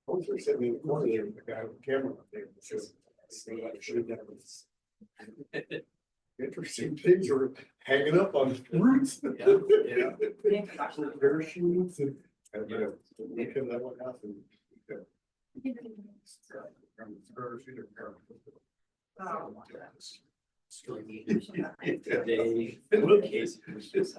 Hopefully sitting in the corner there with the guy with the camera up there. Interesting things are hanging up on roots. Yeah. Parachutes and, they come that one out and. Parachute or parachute. They, in one case, it was just,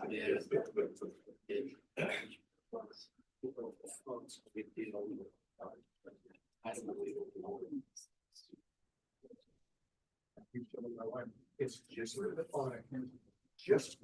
It's just fine. Just.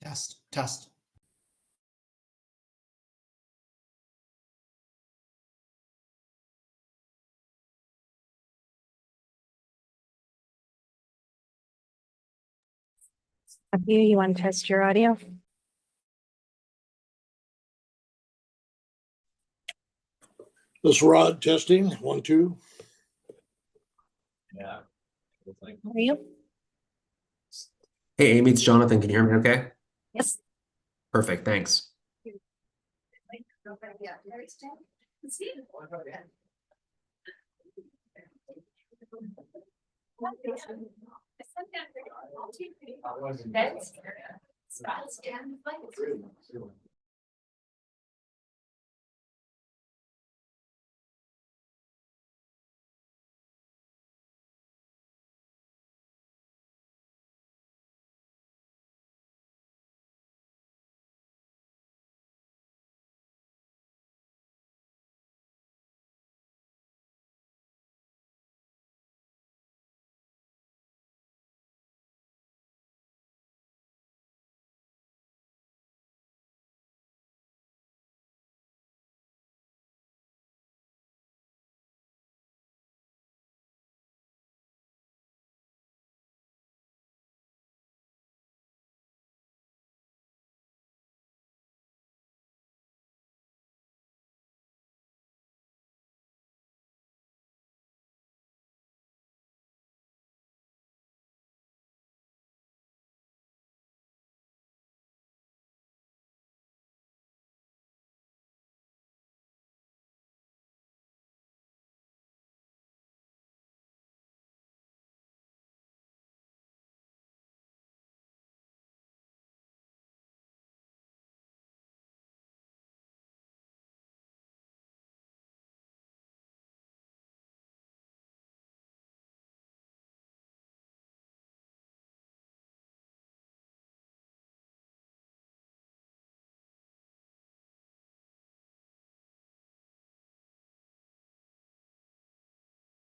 Test, test. You want to test your audio? This Rod testing, 1, 2. Yeah. Are you? Hey, Amy, it's Jonathan. Can you hear me okay? Yes. Perfect, thanks.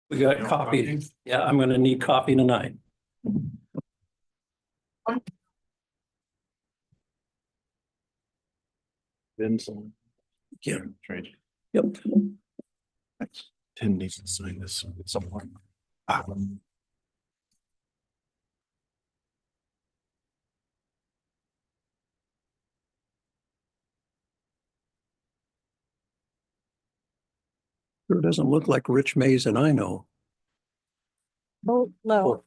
We got coffee. Yeah, I'm gonna need coffee tonight. Vincent. Yeah. Right. Yep. Tim needs to sign this somewhere. Sure doesn't look like Rich Mays and I know. Oh, low.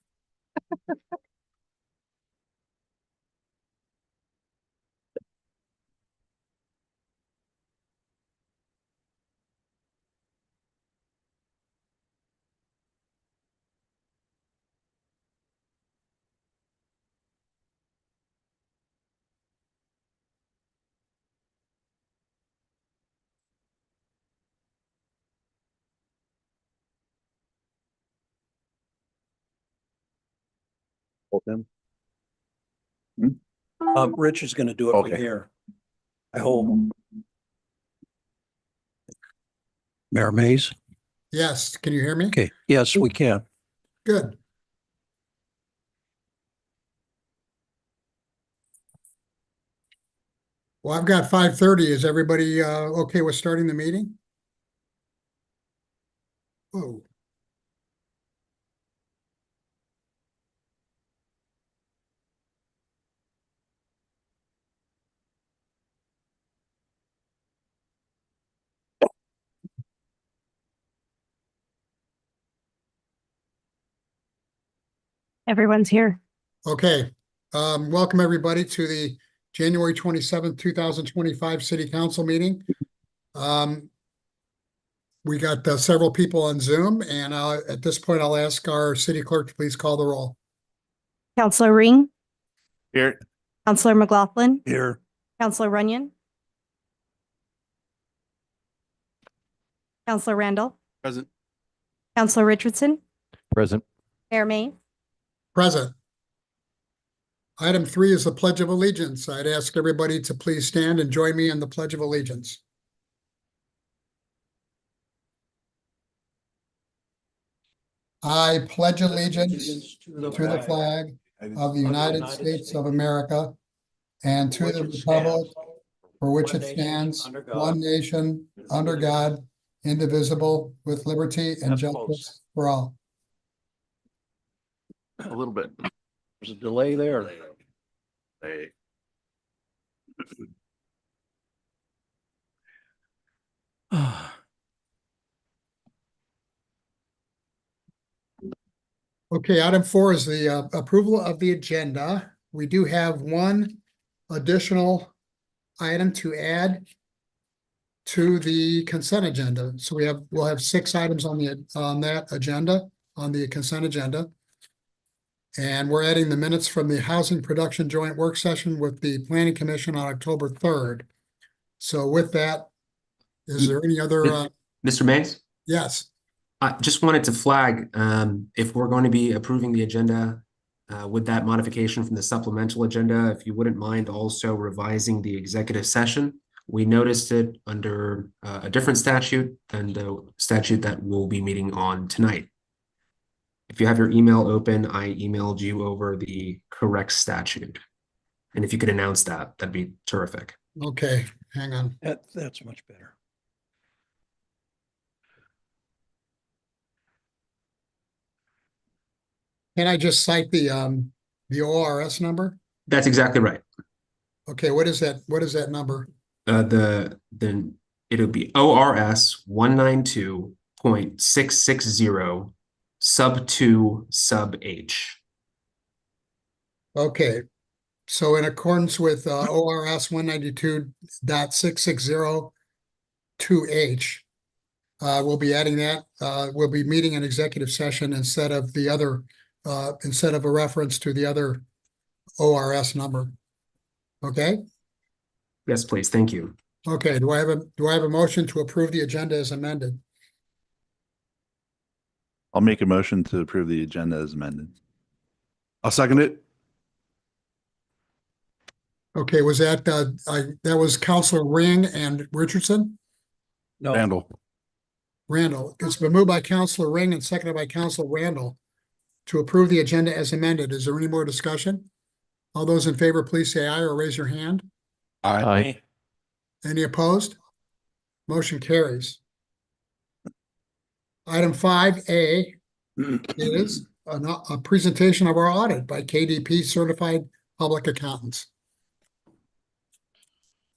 Rich is gonna do it from Okay. here. I hope. Mayor Mays? Yes, can you hear me? Okay, yes, we can. Good. Well, I've got 5:30. Is everybody okay with starting the meeting? Oh, Everyone's here. okay. Welcome everybody to the January 27th, 2025 City Council meeting. We got several people on Zoom, and at this point, I'll ask our city clerk to please call the roll. Counselor Ring, Here. Counselor McLaughlin, Here. Counselor Runyon, Counselor Randall, Present. Counselor Richardson, Present. Mayor May. Present. Item 3 is the Pledge of Allegiance. I'd ask everybody to please stand and join me in the Pledge of Allegiance. I pledge allegiance to the flag of the United States of America and to the republic for which it stands, one nation, under God, indivisible, with liberty and That's justice for all. A little bit. There's a delay there. Hey. Okay, item 4 is the approval of the agenda. We do have one additional item to add to the consent agenda. So we'll have 6 items on that agenda, on the consent agenda. And we're adding the minutes from the Housing Production Joint Work Session with the Planning Commission on October 3rd. So with that, is there any other, Mr. Mays, yes, I just wanted to flag, if we're going to be approving the agenda, with that modification from the supplemental agenda, if you wouldn't mind also revising the executive session. We noticed it under a different statute than the statute that we'll be meeting on tonight. If you have your email open, I emailed you over the correct statute. And if you could announce that, that'd be terrific. okay, hang on. That's much better. Can I just cite the ORS number? That's exactly right. Okay, what is that? What is that number? Then it'll be ORS 192.660 sub 2 sub H. Okay, so in accordance with ORS 192.660-2H, we'll be adding that. We'll be meeting an executive session instead of the other, instead of a reference to the other ORS number. Okay? Yes, please. Thank you. Okay, do I have a motion to approve the agenda as amended? I'll make a motion to approve the agenda as amended. I'll second it. Okay, was that that was Counselor Ring and Richardson? No, Randall. It's been moved by Counselor Ring and seconded by Counselor Randall to approve the agenda as amended. Is there any more discussion? All those in favor, please say aye or raise your hand. Aye. Any opposed? Motion carries. Item 5A is a presentation of our audit by KDP Certified Public Accountants.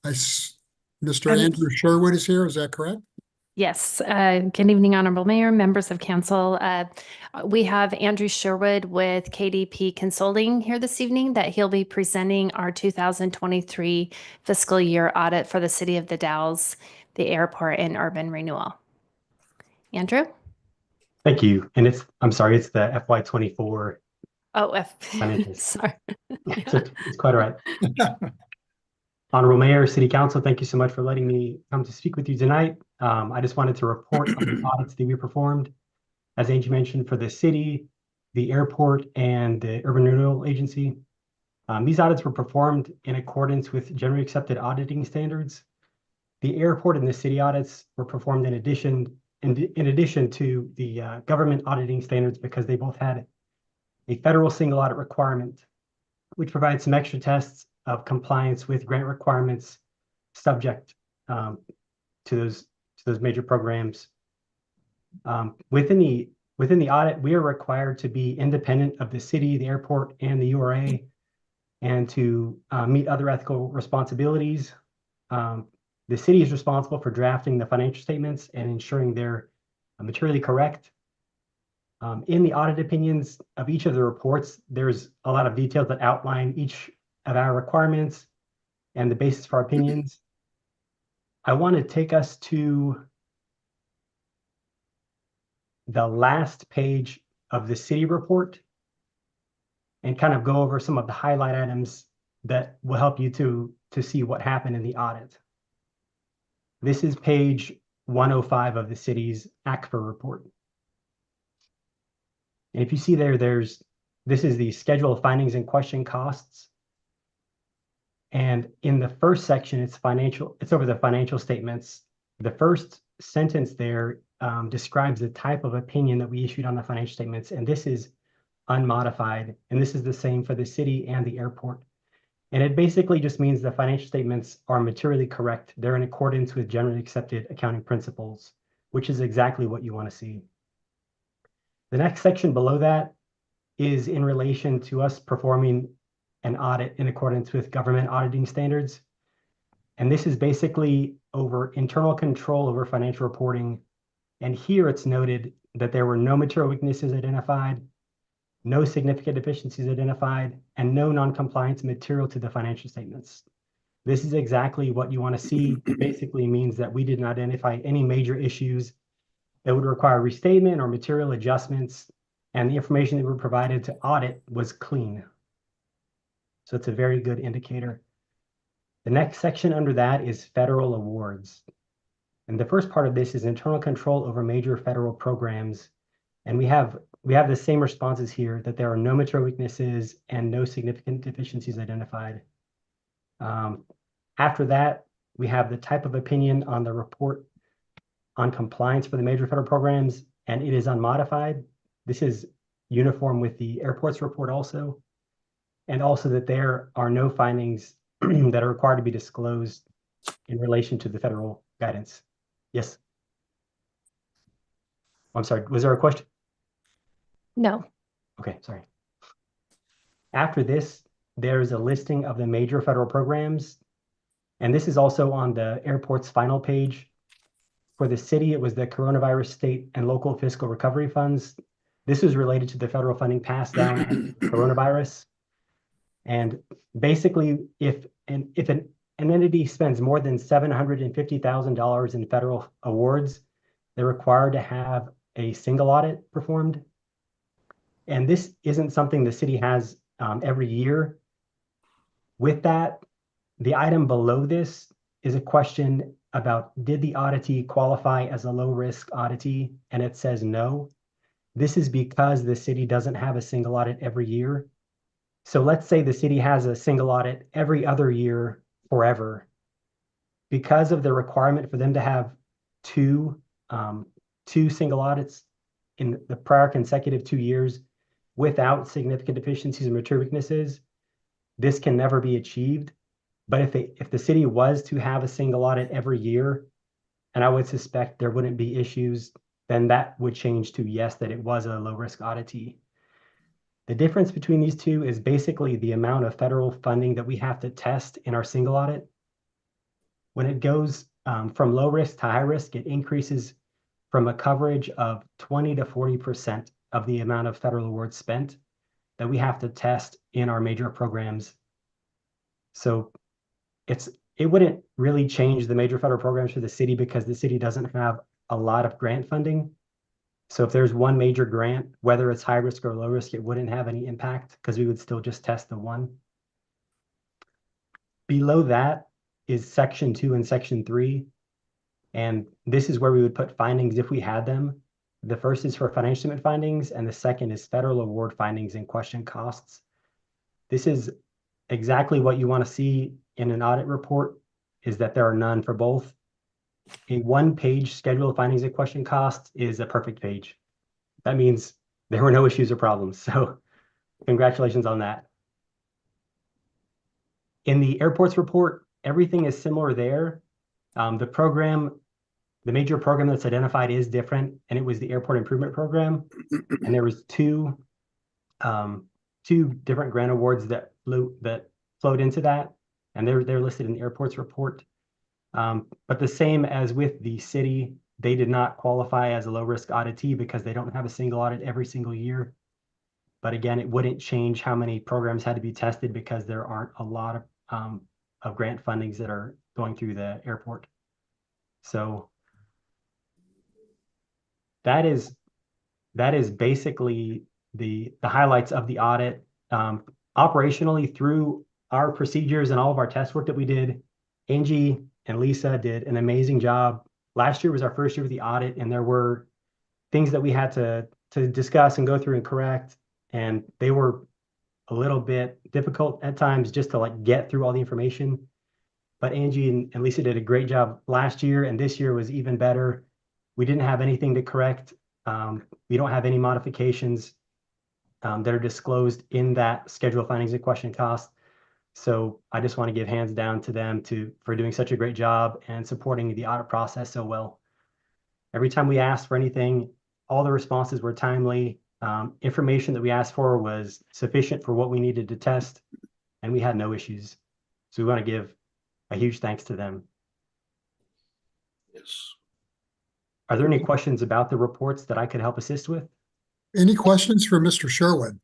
Mr. Andrew Sherwood is here, is that correct? Yes. Good evening, Honorable Mayor, members of council. We have Andrew Sherwood with KDP Consulting here this evening that he'll be presenting our 2023 fiscal year audit for the city of the Dalles, the airport and urban renewal. Andrew? Thank you. And I'm sorry, it's the FY24. Oh, Financials. sorry. It's quite all right. Honorable Mayor, City Council, thank you so much for letting me come to speak with you tonight. I just wanted to report on the audits that we performed, as Angie mentioned, for the city, the airport, and the Urban Renewal Agency. These audits were performed in accordance with generally accepted auditing standards. The airport and the city audits were performed in addition to the government auditing standards because they both had a federal single audit requirement, which provides some extra tests of compliance with grant requirements subject to those major programs. Within the audit, we are required to be independent of the city, the airport, and the URA, and to meet other ethical responsibilities. The city is responsible for drafting the financial statements and ensuring they're materially correct. In the audit opinions of each of the reports, there's a lot of details that outline each of our requirements and the basis for our opinions. I want to take us to the last page of the city report and kind of go over some of the highlight items that will help you to see what happened in the audit. This is page 105 of the city's ACFR report. And if you see there, this is the schedule of findings and question costs. And in the first section, it's over the financial statements. The first sentence there describes the type of opinion that we issued on the financial statements. And this is unmodified. And this is the same for the city and the airport. And it basically just means the financial statements are materially correct. They're in accordance with generally accepted accounting principles, which is exactly what you want to see. The next section below that is in relation to us performing an audit in accordance with government auditing standards. And this is basically over internal control over financial reporting. And here it's noted that there were no material weaknesses identified, no significant deficiencies identified, and no non-compliance material to the financial statements. This is exactly what you want to see. It basically means that we did not identify any major issues that would require restatement or material adjustments, and the information that were provided to audit was clean. So it's a very good indicator. The next section under that is federal awards. And the first part of this is internal control over major federal programs. And we have the same responses here, that there are no material weaknesses and no significant deficiencies identified. After that, we have the type of opinion on the report on compliance for the major federal programs, and it is unmodified. This is uniform with the airports report also, and also that there are no findings that are required to be disclosed in relation to the federal guidance. Yes. I'm sorry, was there a question? No. Okay, sorry. After this, there's a listing of the major federal programs, and this is also on the airport's final page. For the city, it was the coronavirus state and local fiscal recovery funds. This was related to the federal funding passed down coronavirus. And basically, if an entity spends more than $750,000 in federal awards, they're required to have a single audit performed. And this isn't something the city has every year. With that, the item below this is a question about, did the auditee qualify as a low-risk auditee? And it says no. This is because the city doesn't have a single audit every year. So let's say the city has a single audit every other year forever. Because of the requirement for them to have two single audits in the prior consecutive 2 years without significant deficiencies and material weaknesses, this can never be achieved. But if the city was to have a single audit every year, and I would suspect there wouldn't be issues, then that would change to yes, that it was a low-risk auditee. The difference between these two is basically the amount of federal funding that we have to test in our single audit. When it goes from low risk to high risk, it increases from a coverage of 20 to 40% of the amount of federal awards spent that we have to test in our major programs. So it wouldn't really change the major federal programs for the city because the city doesn't have a lot of grant funding. So if there's one major grant, whether it's high risk or low risk, it wouldn't have any impact because we would still just test the one. Below that is section 2 and section 3. And this is where we would put findings if we had them. The first is for financial statement findings, and the second is federal award findings and question costs. This is exactly what you want to see in an audit report, is that there are none for both. A one-page schedule of findings and question costs is a perfect page. That means there were no issues or problems. So congratulations on that. In the airports report, everything is similar there. The major program that's identified is different, and it was the airport improvement program. And there was two different grant awards that flowed into that, and they're listed in the airports report. But the same as with the city, they did not qualify as a low-risk auditee because they don't have a single audit every single year. But again, it wouldn't change how many programs had to be tested because there aren't a lot of grant fundings that are going through the airport. So that is basically the highlights of the audit. Operationally, through our procedures and all of our test work that we did, Angie and Lisa did an amazing job. Last year was our first year with the audit, and there were things that we had to discuss and go through and correct, and they were a little bit difficult at times just to get through all the information. But Angie and Lisa did a great job last year, and this year was even better. We didn't have anything to correct. We don't have any modifications that are disclosed in that schedule of findings and question costs. So I just want to give hands down to them for doing such a great job and supporting the audit process so well. Every time we asked for anything, all the responses were timely. Information that we asked for was sufficient for what we needed to test, and we had no issues. So we want to give a huge thanks to them. Yes. Are there any questions about the reports that I could help assist with? Any questions for Mr. Sherwood?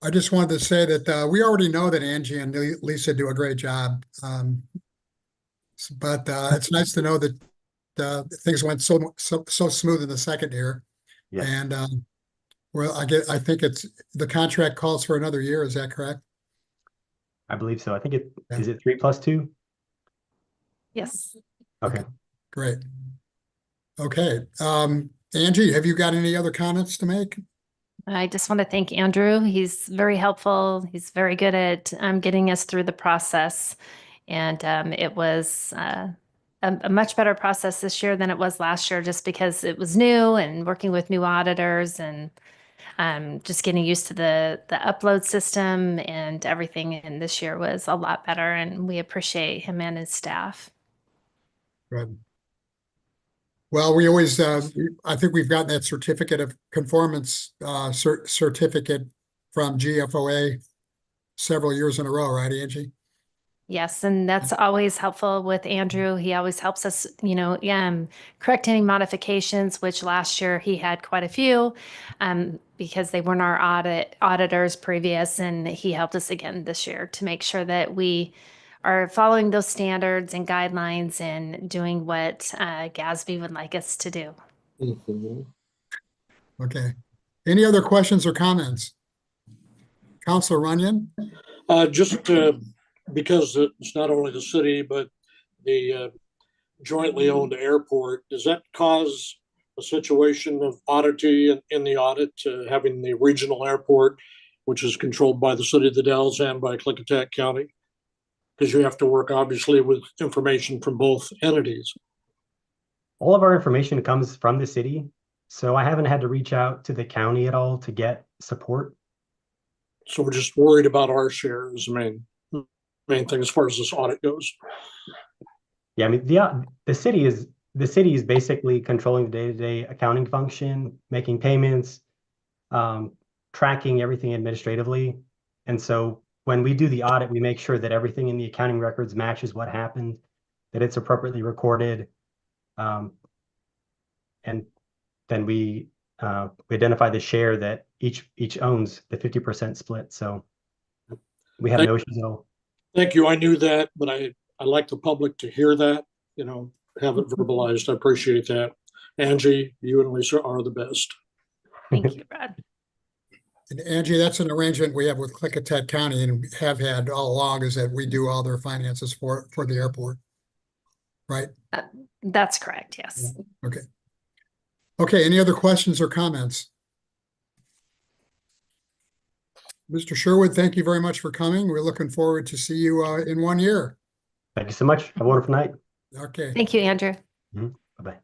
I just wanted to say that we already know that Angie and Lisa do a great job. But it's nice to know that things went so smooth in the second year. Yes. And well, I think the contract calls for another year. Is that correct? I believe so. I think Yeah. is it 3+2? Yes. Okay. Great. Okay. Angie, have you got any other comments to make? I just want to thank Andrew. He's very helpful. He's very good at getting us through the process. And it was a much better process this year than it was last year, just because it was new and working with new auditors and just getting used to the upload system and everything. And this year was a lot better, and we appreciate him and his staff. Good. Well, we always, I think we've gotten that certificate of conformance certificate from GFOA several years in a row, right, Angie? Yes, and that's always helpful with Andrew. He always helps us, correct any modifications, which last year he had quite a few because they weren't our auditors previous, and he helped us again this year to make sure that we are following those standards and guidelines and doing what GASB would like us to do. Okay. Any other questions or comments? Counselor Runyon? Just because it's not only the city, but the jointly owned airport, does that cause a situation of oddity in the audit, having the regional airport, which is controlled by the city of the Dalles and by Clickitat County? Because you have to work obviously with information from both entities. All of our information comes from the city, so I haven't had to reach out to the county at all to get support. So we're just worried about our share is the main thing as far as this audit goes. Yeah, I mean the city is basically controlling the day-to-day accounting function, making payments, tracking everything administratively. And so when we do the audit, we make sure that everything in the accounting records matches what happened, that it's appropriately recorded. And then we identify the share that each owns, the 50% split. So we have no issues at all. Thank you. I knew that, but I like the public to hear that, have it verbalized. I appreciate that. Angie, you and Lisa are the best. Thank you, Brad. And Angie, that's an arrangement we have with Clickitat County and have had all along, is that we do all their finances for the airport, right? That's correct, yes. Okay. Okay, any other questions or comments? Mr. Sherwood, thank you very much for coming. We're looking forward to see you in 1 year. Thank you so much. Have a wonderful night. Okay. Thank you, Andrew. Bye-bye.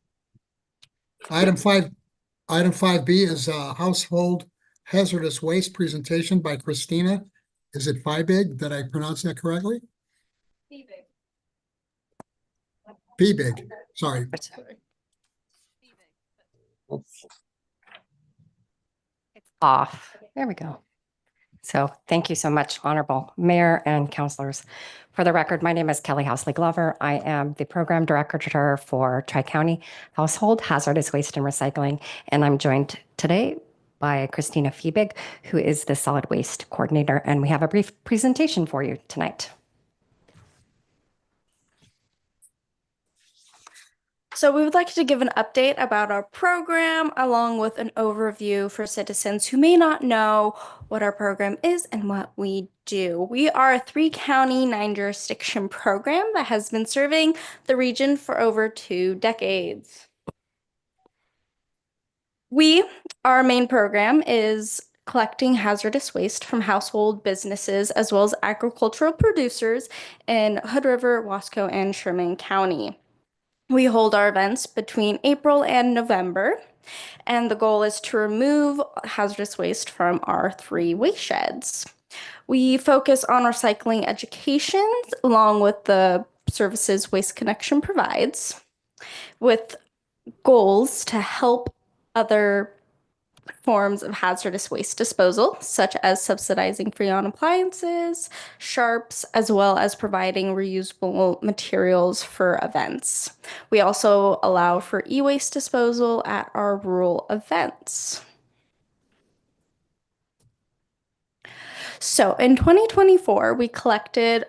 Item 5B is household hazardous waste presentation by Christina. Is it Fibig? Did I pronounce that correctly? Fibig. Sorry. It's off. There we go. So thank you so much, Honorable Mayor and Councilors. For the record, my name is Kelly Housley Glover. I am the Program Director for Tri-County Household Hazardous Waste and Recycling, and I'm joined today by Christina Fiebig, who is the Solid Waste Coordinator, and we have a brief presentation for you tonight. So we would like to give an update about our program, along with an overview for citizens who may not know what our program is and what we do. We are a 3-county, 9-jurisdiction program that has been serving the region for over 2 decades. Our main program is collecting hazardous waste from household businesses as well as agricultural producers in Hood River, Wasco, and Sherman County. We hold our events between April and November, and the goal is to remove hazardous waste from our 3 waste sheds. We focus on recycling education along with the services Waste Connection provides, with goals to help other forms of hazardous waste disposal, such as subsidizing Freon appliances, sharps, as well as providing reusable materials for events. We also allow for e-waste disposal at our rural events. So in 2024, we collected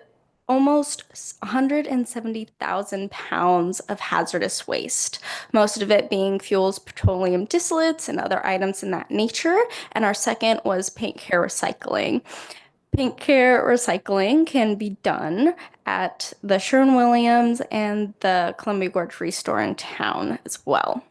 almost 170,000 pounds of hazardous waste, most of it being fuels, petroleum distillates, and other items in that nature. And our second was paint care recycling. Paint care recycling can be done at the Sherwin-Williams and the Columbia Gorge Restore in town as well.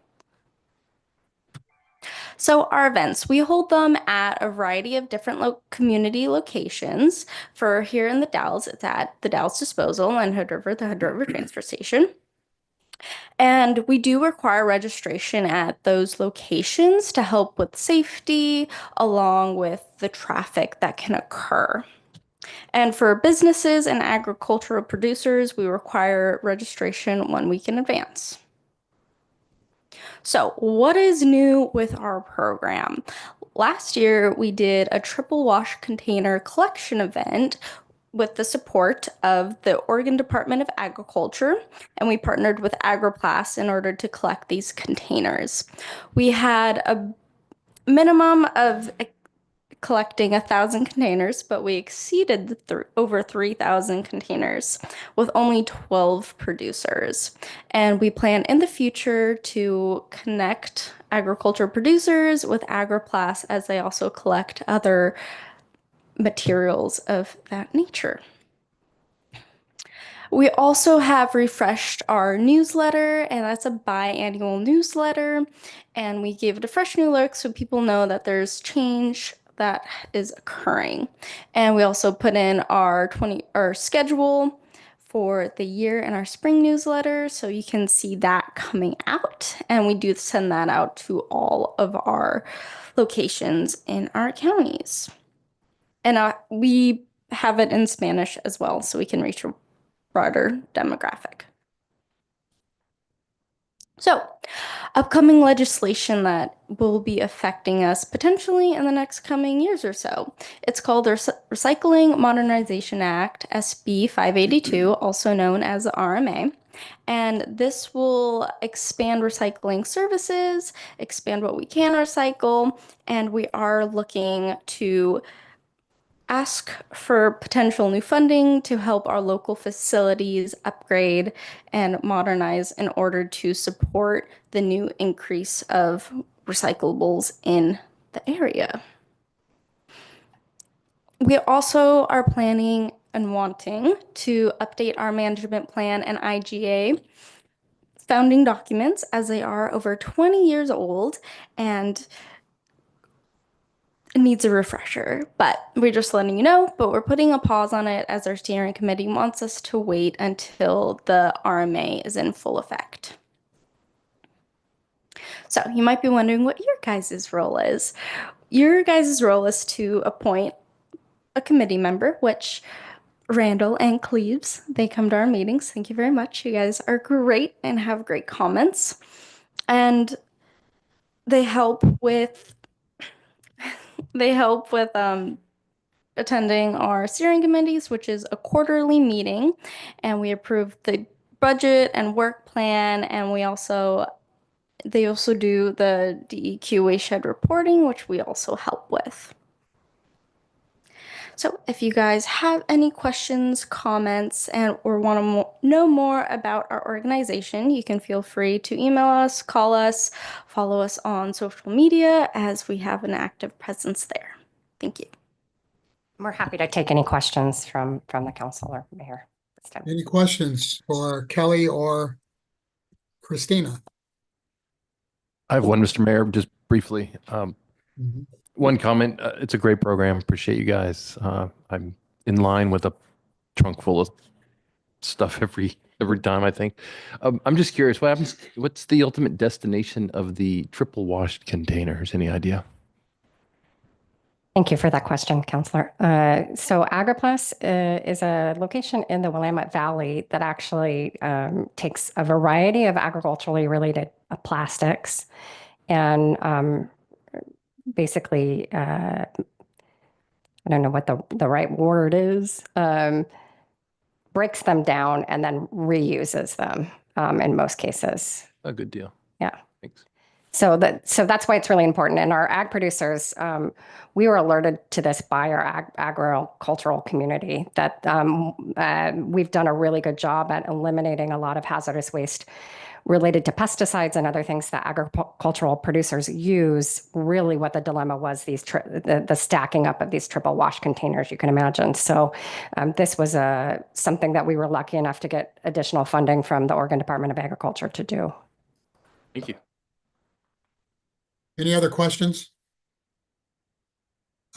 So our events, we hold them at a variety of different community locations. For here in the Dalles, it's at the Dalles Disposal and Hood River, the Hood River Transfer Station. And we do require registration at those locations to help with safety, along with the traffic that can occur. And for businesses and agricultural producers, we require registration 1 week in advance. So, what is new with our program? Last year, we did a triple wash container collection event with the support of the Oregon Department of Agriculture, and we partnered with AgriPlast in order to collect these containers. We had a minimum of collecting 1,000 containers, but we exceeded over 3,000 containers with only 12 producers. And we plan in the future to connect agriculture producers with AgriPlast as they also collect other materials of that nature. We also have refreshed our newsletter, and that's a biannual newsletter. And we gave it a fresh new look so people know that there's change that is occurring. And we also put in our schedule for the year in our spring newsletter, so you can see that coming out. And we do send that out to all of our locations in our counties. And we have it in Spanish as well, so we can reach a broader demographic. So, upcoming legislation that will be affecting us potentially in the next coming years or so. It's called the Recycling Modernization Act, SB 582, also known as the RMA. And this will expand recycling services, expand what we can recycle, and we are looking to ask for potential new funding to help our local facilities upgrade and modernize in order to support the new increase of recyclables in the area. We also are planning and wanting to update our management plan and IGA founding documents, as they are over 20 years old and it needs a refresher, but we're just letting you know, but we're putting a pause on it as our steering committee wants us to wait until the RMA is in full effect. So you might be wondering what your guys' role is. Your guys' role is to appoint a committee member, which Randall and Cleves, they come to our meetings. Thank you very much. You guys are great and have great comments. And they help with attending our steering committees, which is a quarterly meeting, and we approve the budget and work plan, and they also do the DEQ watershed reporting, which we also help with. So if you guys have any questions, comments, or want to know more about our organization, you can feel free to email us, call us, follow us on social media, as we have an active presence there. Thank you. We're happy to take any questions from the council or mayor this time. Any questions for Kelly or Christina? I have one, Mr. Mayor, just briefly. One comment, it's a great program. Appreciate you guys. I'm in line with a trunk full of stuff every every time, I think. I'm just curious, what's the ultimate destination of the triple washed containers? Any idea? Thank you for that question, Counselor. So Agriplus is a location in the Willamette Valley that actually takes a variety of agriculturally related plastics and basically, I don't know what the right word is, breaks them down and then reuses them in most cases. A good deal. Yeah. Thanks. So that's why it's really important. And our ag producers, we were alerted to this by our agricultural community that we've done a really good job at eliminating a lot of hazardous waste related to pesticides and other things that agricultural producers use. Really what the dilemma was, the stacking up of these triple wash containers, you can imagine. So this was something that we were lucky enough to get additional funding from the Oregon Department of Agriculture to do. Thank you. Any other questions?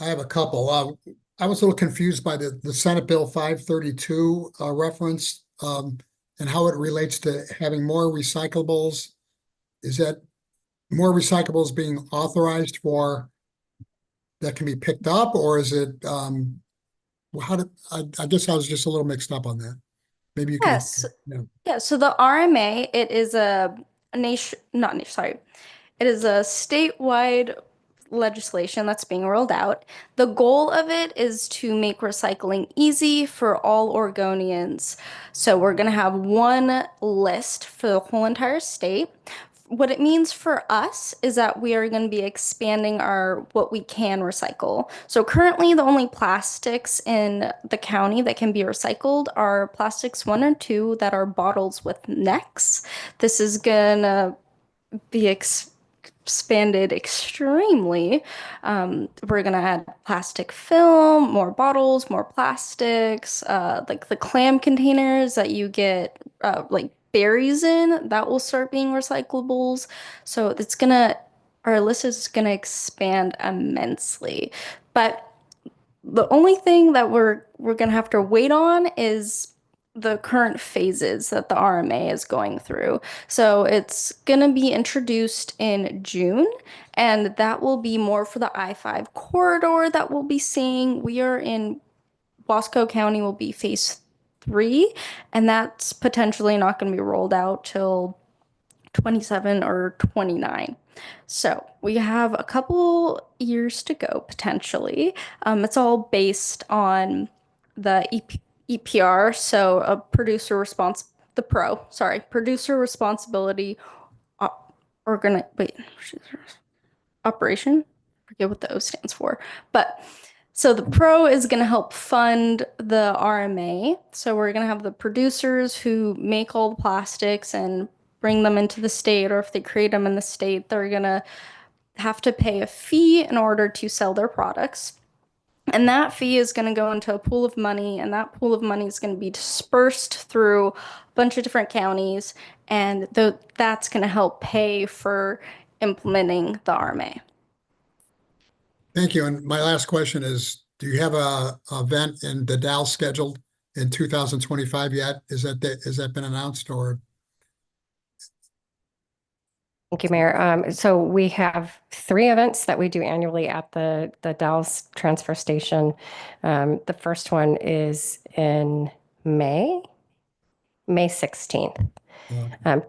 I have a couple. I was a little confused by the Senate Bill 532 reference and how it relates to having more recyclables. Is that more recyclables being authorized for that can be picked up, or is it I guess I was just a little mixed up on that. Maybe you can. Yes. Yeah. So the RMA, it is a it is a statewide legislation that's being rolled out. The goal of it is to make recycling easy for all Oregonians. So we're going to have one list for the whole entire state. What it means for us is that we are going to be expanding what we can recycle. So currently the only plastics in the county that can be recycled are plastics 1 or 2 that are bottles with necks. This is gonna be expanded extremely. We're gonna add plastic film, more bottles, more plastics, like the clam containers that you get like berries in, that will start being recyclables. So our list is gonna expand immensely. But the only thing that we're gonna have to wait on is the current phases that the RMA is going through. So it's gonna be introduced in June, and that will be more for the I-5 corridor that we'll be seeing. We are in Wasco County will be phase 3, and that's potentially not gonna be rolled out till 27 or 29. So we have a couple years to go potentially. It's all based on the EPR, so producer responsibility operation. I forget what the O stands for, but so the pro is going to help fund the RMA. So we're going to have the producers who make all the plastics and bring them into the state, or if they create them in the state, they're going to have to pay a fee in order to sell their products. And that fee is going to go into a pool of money, and that pool of money is going to be dispersed through a bunch of different counties, and that's going to help pay for implementing the RMA. Thank you. And my last question is, do you have a event in the Dalles scheduled in 2025 yet? Has that been announced, or? Thank you, Mayor. So we have 3 events that we do annually at the Dalles transfer station. The first one is in May 16th.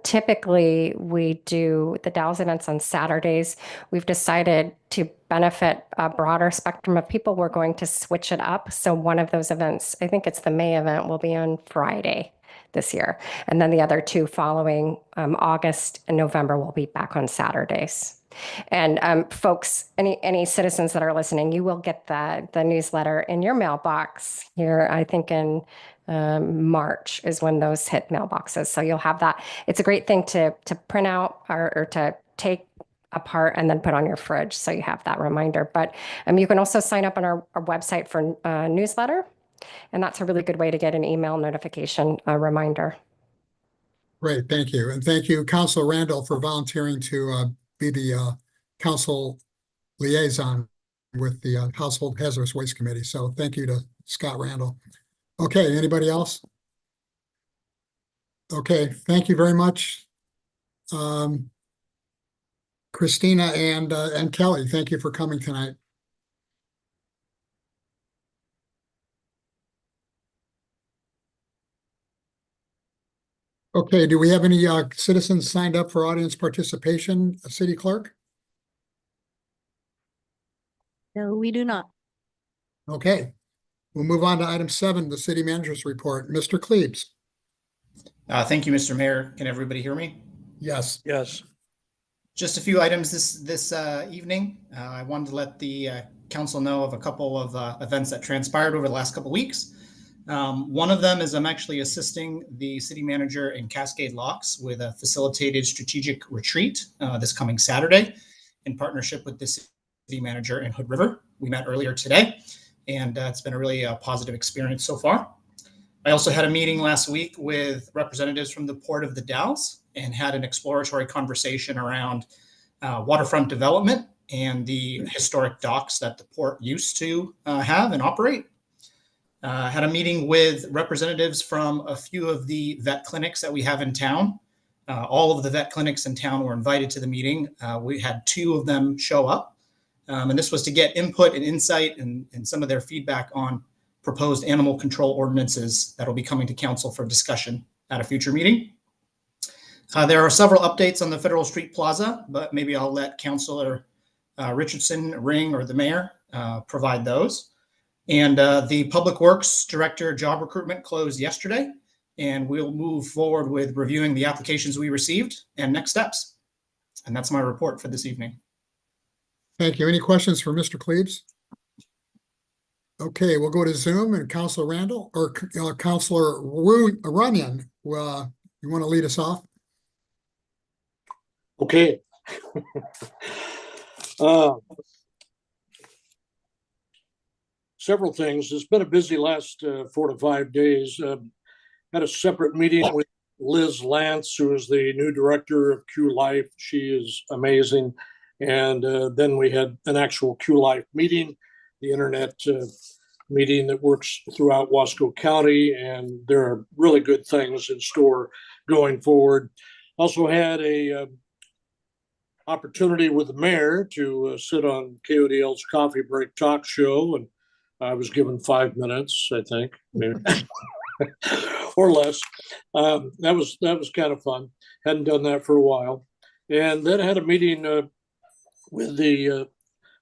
Typically, we do the Dalles events on Saturdays. We've decided to benefit a broader spectrum of people. We're going to switch it up. So one of those events, I think it's the May event, will be on Friday this year. And then the other 2 following August and November will be back on Saturdays. And folks, any citizens that are listening, you will get the newsletter in your mailbox here, I think in March is when those hit mailboxes. So you'll have that. It's a great thing to print out or to take apart and then put on your fridge. So you have that reminder. But you can also sign up on our website for a newsletter. And that's a really good way to get an email notification reminder. Great, thank you. And thank you, Councilor Randall, for volunteering to be the council liaison with the Household Hazardous Waste Committee. So thank you to Scott Randall. Okay, anybody else? Okay, thank you very much. Christina and Kelly, thank you for coming tonight. Okay, do we have any citizens signed up for audience participation, City Clerk? No, we do not. Okay, we'll move on to item 7, the city manager's report. Mr. Klebs? Thank you, Mr. Mayor. Can everybody hear me? Yes. Yes. Just a few items this evening. I wanted to let the council know of a couple of events that transpired over the last couple weeks. One of them is I'm actually assisting the city manager in Cascade Locks with a facilitated strategic retreat this coming Saturday in partnership with the city manager in Hood River. We met earlier today, and it's been a really positive experience so far. I also had a meeting last week with representatives from the Port of the Dalles and had an exploratory conversation around waterfront development and the historic docks that the port used to have and operate. Had a meeting with representatives from a few of the vet clinics that we have in town. All of the vet clinics in town were invited to the meeting. We had 2 of them show up. And this was to get input and insight and some of their feedback on proposed animal control ordinances that will be coming to council for discussion at a future meeting. There are several updates on the Federal Street Plaza, but maybe I'll let Councilor Richardson, Ring, or the mayor provide those. And the Public Works Director job recruitment closed yesterday, and we'll move forward with reviewing the applications we received and next steps. And that's my report for this evening. Thank you. Any questions for Mr. Klebs? Okay, we'll go to Zoom and Councilor Randall or Councilor Runyon. You want to lead us off? Okay. Several things. It's been a busy last 4 to 5 days. Had a separate meeting with Liz Lance, who is the new director of Q Life. She is amazing. And then we had an actual Q Life meeting, the internet meeting that works throughout Wasco County, and there are really good things in store going forward. Also had a opportunity with the mayor to sit on KODL's Coffee Break Talk Show, and I was given 5 minutes, I think, maybe. Or less. That was kind of fun. Hadn't done that for a while. And then I had a meeting with the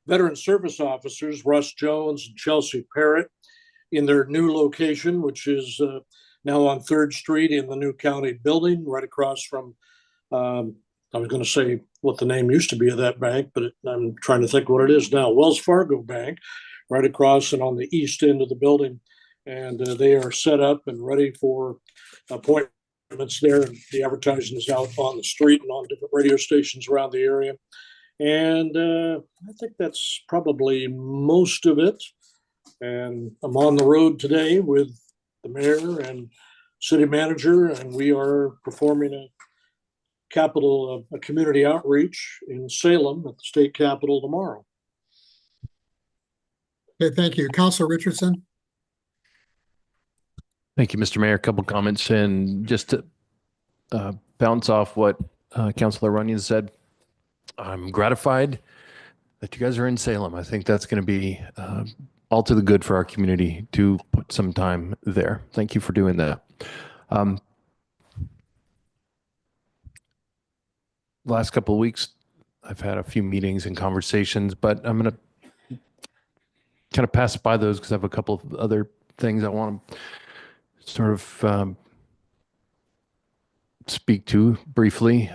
veteran service officers, Russ Jones and Chelsea Parrott, in their new location, which is now on 3rd Street in the new county building, right across from, I was going to say what the name used to be of that bank, but I'm trying to think what it is now, Wells Fargo Bank, right across and on the east end of the building. And they are set up and ready for appointments there. And the advertising is out on the street and on different radio stations around the area. And I think that's probably most of it. And I'm on the road today with the mayor and city manager, and we are performing a community outreach in Salem at the state capitol tomorrow. Okay, thank you. Councilor Richardson. Thank you, Mr. Mayor. A couple comments, and just to bounce off what Councilor Runyon said, I'm gratified that you guys are in Salem. I think that's going to be all to the good for our community to put some time there. Thank you for doing that. Last couple of weeks, I've had a few meetings and conversations, but I'm going to kind of pass by those because I have a couple of other things I want to sort of speak to briefly.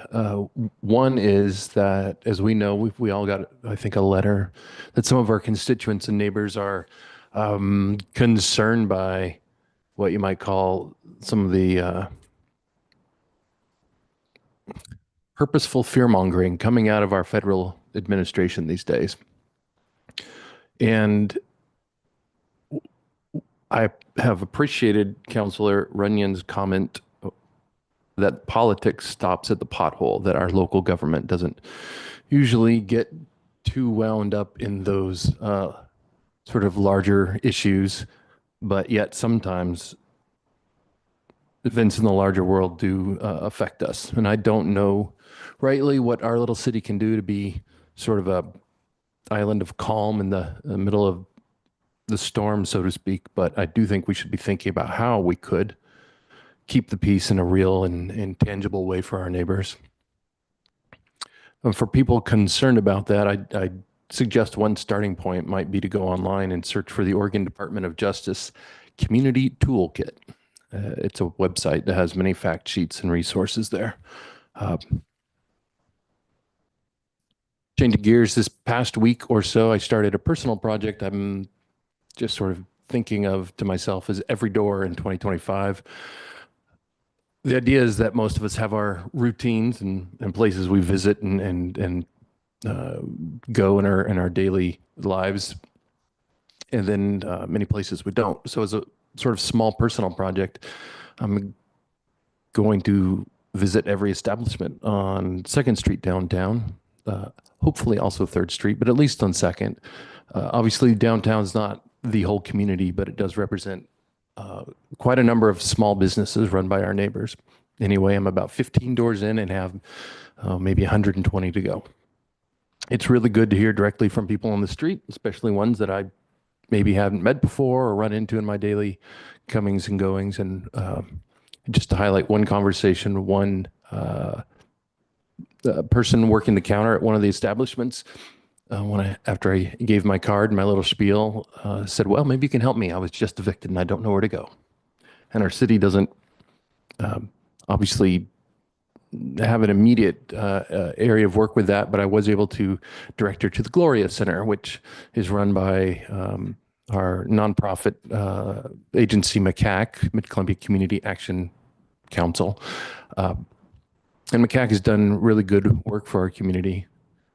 One is that, as we know, we all got, I think, a letter that some of our constituents and neighbors are concerned by what you might call some of the purposeful fear-mongering coming out of our federal administration these days. And I have appreciated Councilor Runyon's comment that politics stops at the pothole, that our local government doesn't usually get too wound up in those sort of larger issues, but yet sometimes events in the larger world do affect us. And I don't know rightly what our little city can do to be sort of a island of calm in the middle of the storm, so to speak. But I do think we should be thinking about how we could keep the peace in a real and tangible way for our neighbors. And for people concerned about that, I suggest one starting point might be to go online and search for the Oregon Department of Justice Community Toolkit. It's a website that has many fact sheets and resources there. Changing gears, this past week or so, I started a personal project I'm just sort of thinking of to myself as every door in 2025. The idea is that most of us have our routines and places we visit and go in our daily lives, and then many places we don't. So as a sort of small personal project, I'm going to visit every establishment on 2nd Street downtown, hopefully also 3rd Street, but at least on 2nd. Obviously, downtown is not the whole community, but it does represent quite a number of small businesses run by our neighbors. Anyway, I'm about 15 doors in and have maybe 120 to go. It's really good to hear directly from people on the street, especially ones that I maybe haven't met before or run into in my daily comings and goings. And just to highlight one conversation, one person working the counter at one of the establishments, after I gave my card and my little spiel, said, "Well, maybe you can help me. I was just evicted and I don't know where to go." And our city doesn't obviously have an immediate area of work with that, but I was able to direct her to the Gloria Center, which is run by our nonprofit agency, MCAC, Mid-Columbia Community Action Council. And MCAC has done really good work for our community.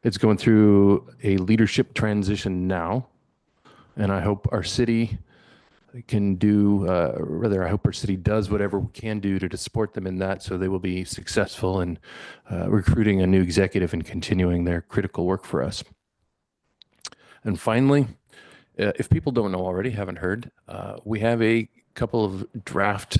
It's going through a leadership transition now, and I hope our city can do, I hope our city does whatever we can do to support them in that, so they will be successful in recruiting a new executive and continuing their critical work for us. And finally, if people don't know already, haven't heard, we have a couple of draft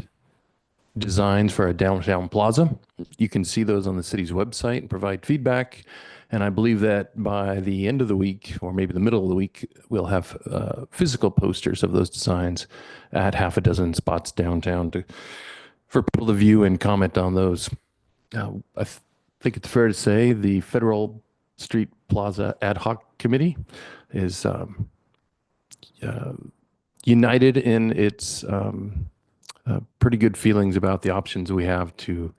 designs for a downtown plaza. You can see those on the city's website and provide feedback. And I believe that by the end of the week, or maybe the middle of the week, we'll have physical posters of those designs at half a dozen spots downtown for people to view and comment on those. I think it's fair to say the Federal Street Plaza Ad Hoc Committee is united in its pretty good feelings about the options we have to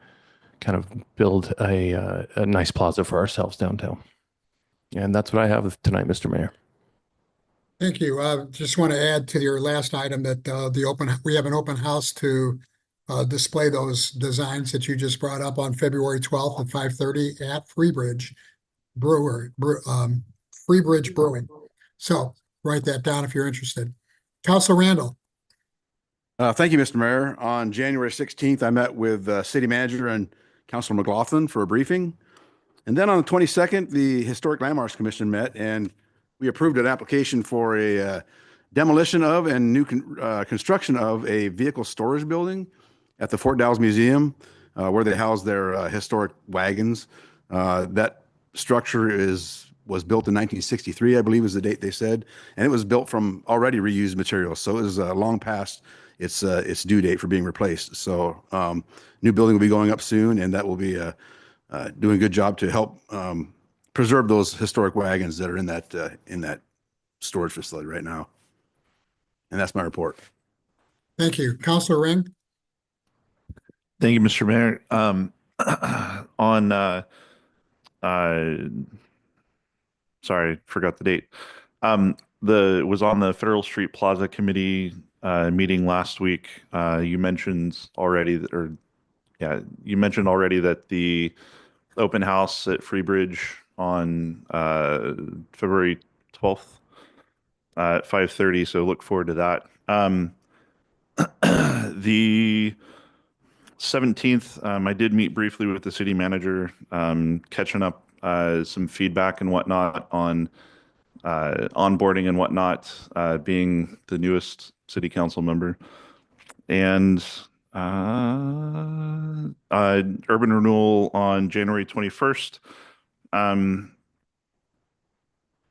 kind of build a nice plaza for ourselves downtown. And that's what I have tonight, Mr. Mayor. Thank you. Just want to add to your last item that we have an open house to display those designs that you just brought up on February 12th at 5:30 at Freebridge Brewing. So write that down if you're interested. Councilor Randall. Thank you, Mr. Mayor. On January 16th, I met with City Manager and Councilor McLaughlin for a briefing. And then on the 22nd, the Historic Landmarks Commission met and we approved an application for a demolition of and new construction of a vehicle storage building at the Fort Dalles Museum where they house their historic wagons. That structure was built in 1963, I believe is the date they said, and it was built from already reused materials. So it was long past its due date for being replaced. So new building will be going up soon, and that will be doing a good job to help preserve those historic wagons that are in that storage facility right now. And that's my report. Thank you. Councilor Ring. Thank you, Mr. Mayor. Sorry, forgot the date. Was on the Federal Street Plaza Committee meeting last week. You mentioned already that the open house at Freebridge on February 12th at 5:30. So look forward to that. The 17th, I did meet briefly with the city manager, catching up some feedback and whatnot on onboarding and whatnot, being the newest city council member. And Urban renewal on January 21st.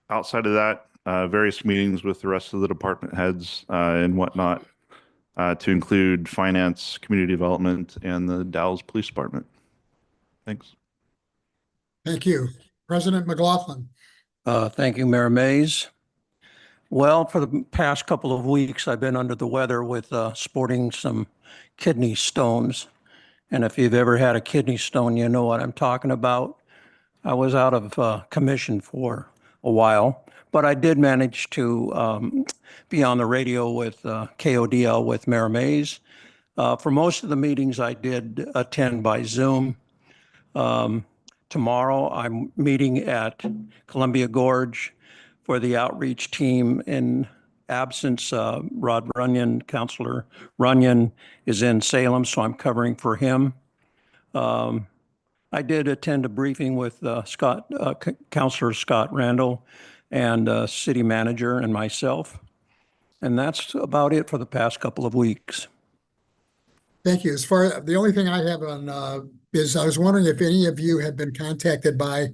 Outside of that, various meetings with the rest of the department heads and whatnot, to include finance, community development, and the Dalles Police Department. Thanks. Thank you. President McLaughlin. Thank you, Mayor Mays. Well, for the past couple of weeks, I've been under the weather with sporting some kidney stones. And if you've ever had a kidney stone, you know what I'm talking about. I was out of commission for a while, but I did manage to be on the radio with KODL with Mayor Mays. For most of the meetings, I did attend by Zoom. Tomorrow, I'm meeting at Columbia Gorge for the outreach team in absence. Rod Runyon, Councilor Runyon, is in Salem, so I'm covering for him. I did attend a briefing with Councilor Scott Randall and city manager and myself. And that's about it for the past couple of weeks. Thank you. As far, the only thing I have on is I was wondering if any of you had been contacted by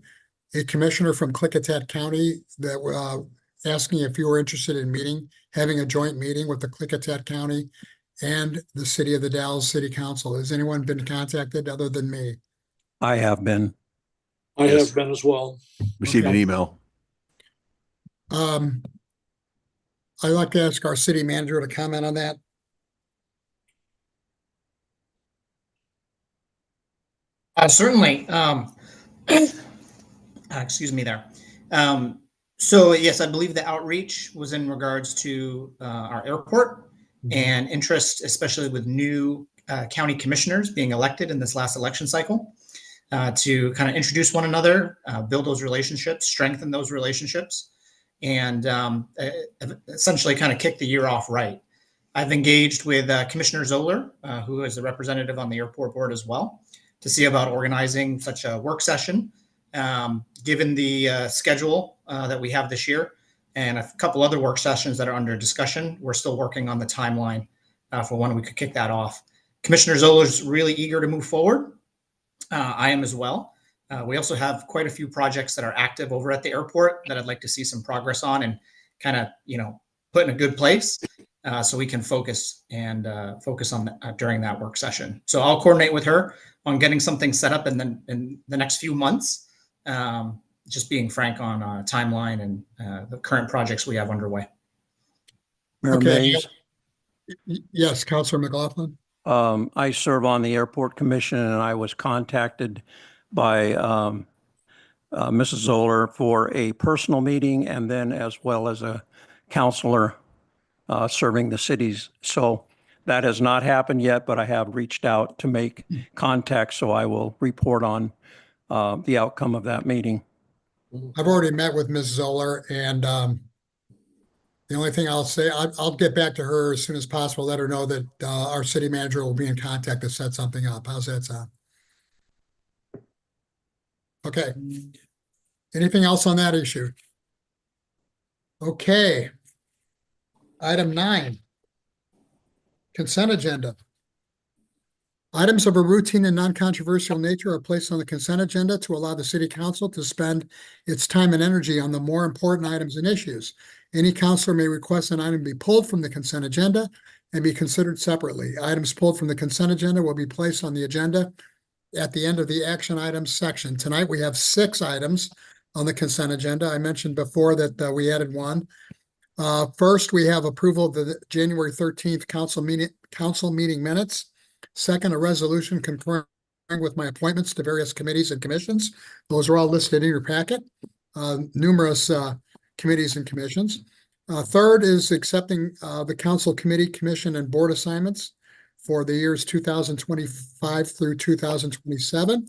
a commissioner from Klickitat County that asking if you were interested in having a joint meeting with the Klickitat County and the city of the Dalles City Council. Has anyone been contacted other than me? I have been. I Yes. have been as well. Received an email. I'd like to ask our city manager to comment on that. Certainly. Excuse me there. So yes, I believe the outreach was in regards to our airport and interest, especially with new county commissioners being elected in this last election cycle, to kind of introduce one another, build those relationships, strengthen those relationships, and essentially kind of kick the year off right. I've engaged with Commissioner Zoller, who is a representative on the airport board as well, to see about organizing such a work session, given the schedule that we have this year, and a couple other work sessions that are under discussion. We're still working on the timeline for when we could kick that off. Commissioner Zoller is really eager to move forward. I am as well. We also have quite a few projects that are active over at the airport that I'd like to see some progress on and kind of, put in a good place so we can focus on during that work session. So I'll coordinate with her on getting something set up in the next few months. Just being frank on timeline and the current projects we have underway. Mayor Mays. Yes, Councilor McLaughlin. I serve on the Airport Commission, and I was contacted by Mrs. Zoller for a personal meeting and then as well as a counselor serving the cities. So that has not happened yet, but I have reached out to make contact, so I will report on the outcome of that meeting. I've already met with Ms. Zoller, and the only thing I'll say, I'll get back to her as soon as possible, let her know that our city manager will be in contact to set something up. How's that sound? Okay. Anything else on that issue? Okay. Item 9. Consent agenda. Items of a routine and non-controversial nature are placed on the consent agenda to allow the city council to spend its time and energy on the more important items and issues. Any councilor may request an item be pulled from the consent agenda and be considered separately. Items pulled from the consent agenda will be placed on the agenda at the end of the action items section. Tonight, we have 6 items on the consent agenda. I mentioned before that we added one. First, we have approval of the January 13th council meeting minutes. Second, a resolution concurring with my appointments to various committees and commissions. Those are all listed in your packet. Numerous committees and commissions. Third is accepting the council committee, commission, and board assignments for the years 2025 through 2027.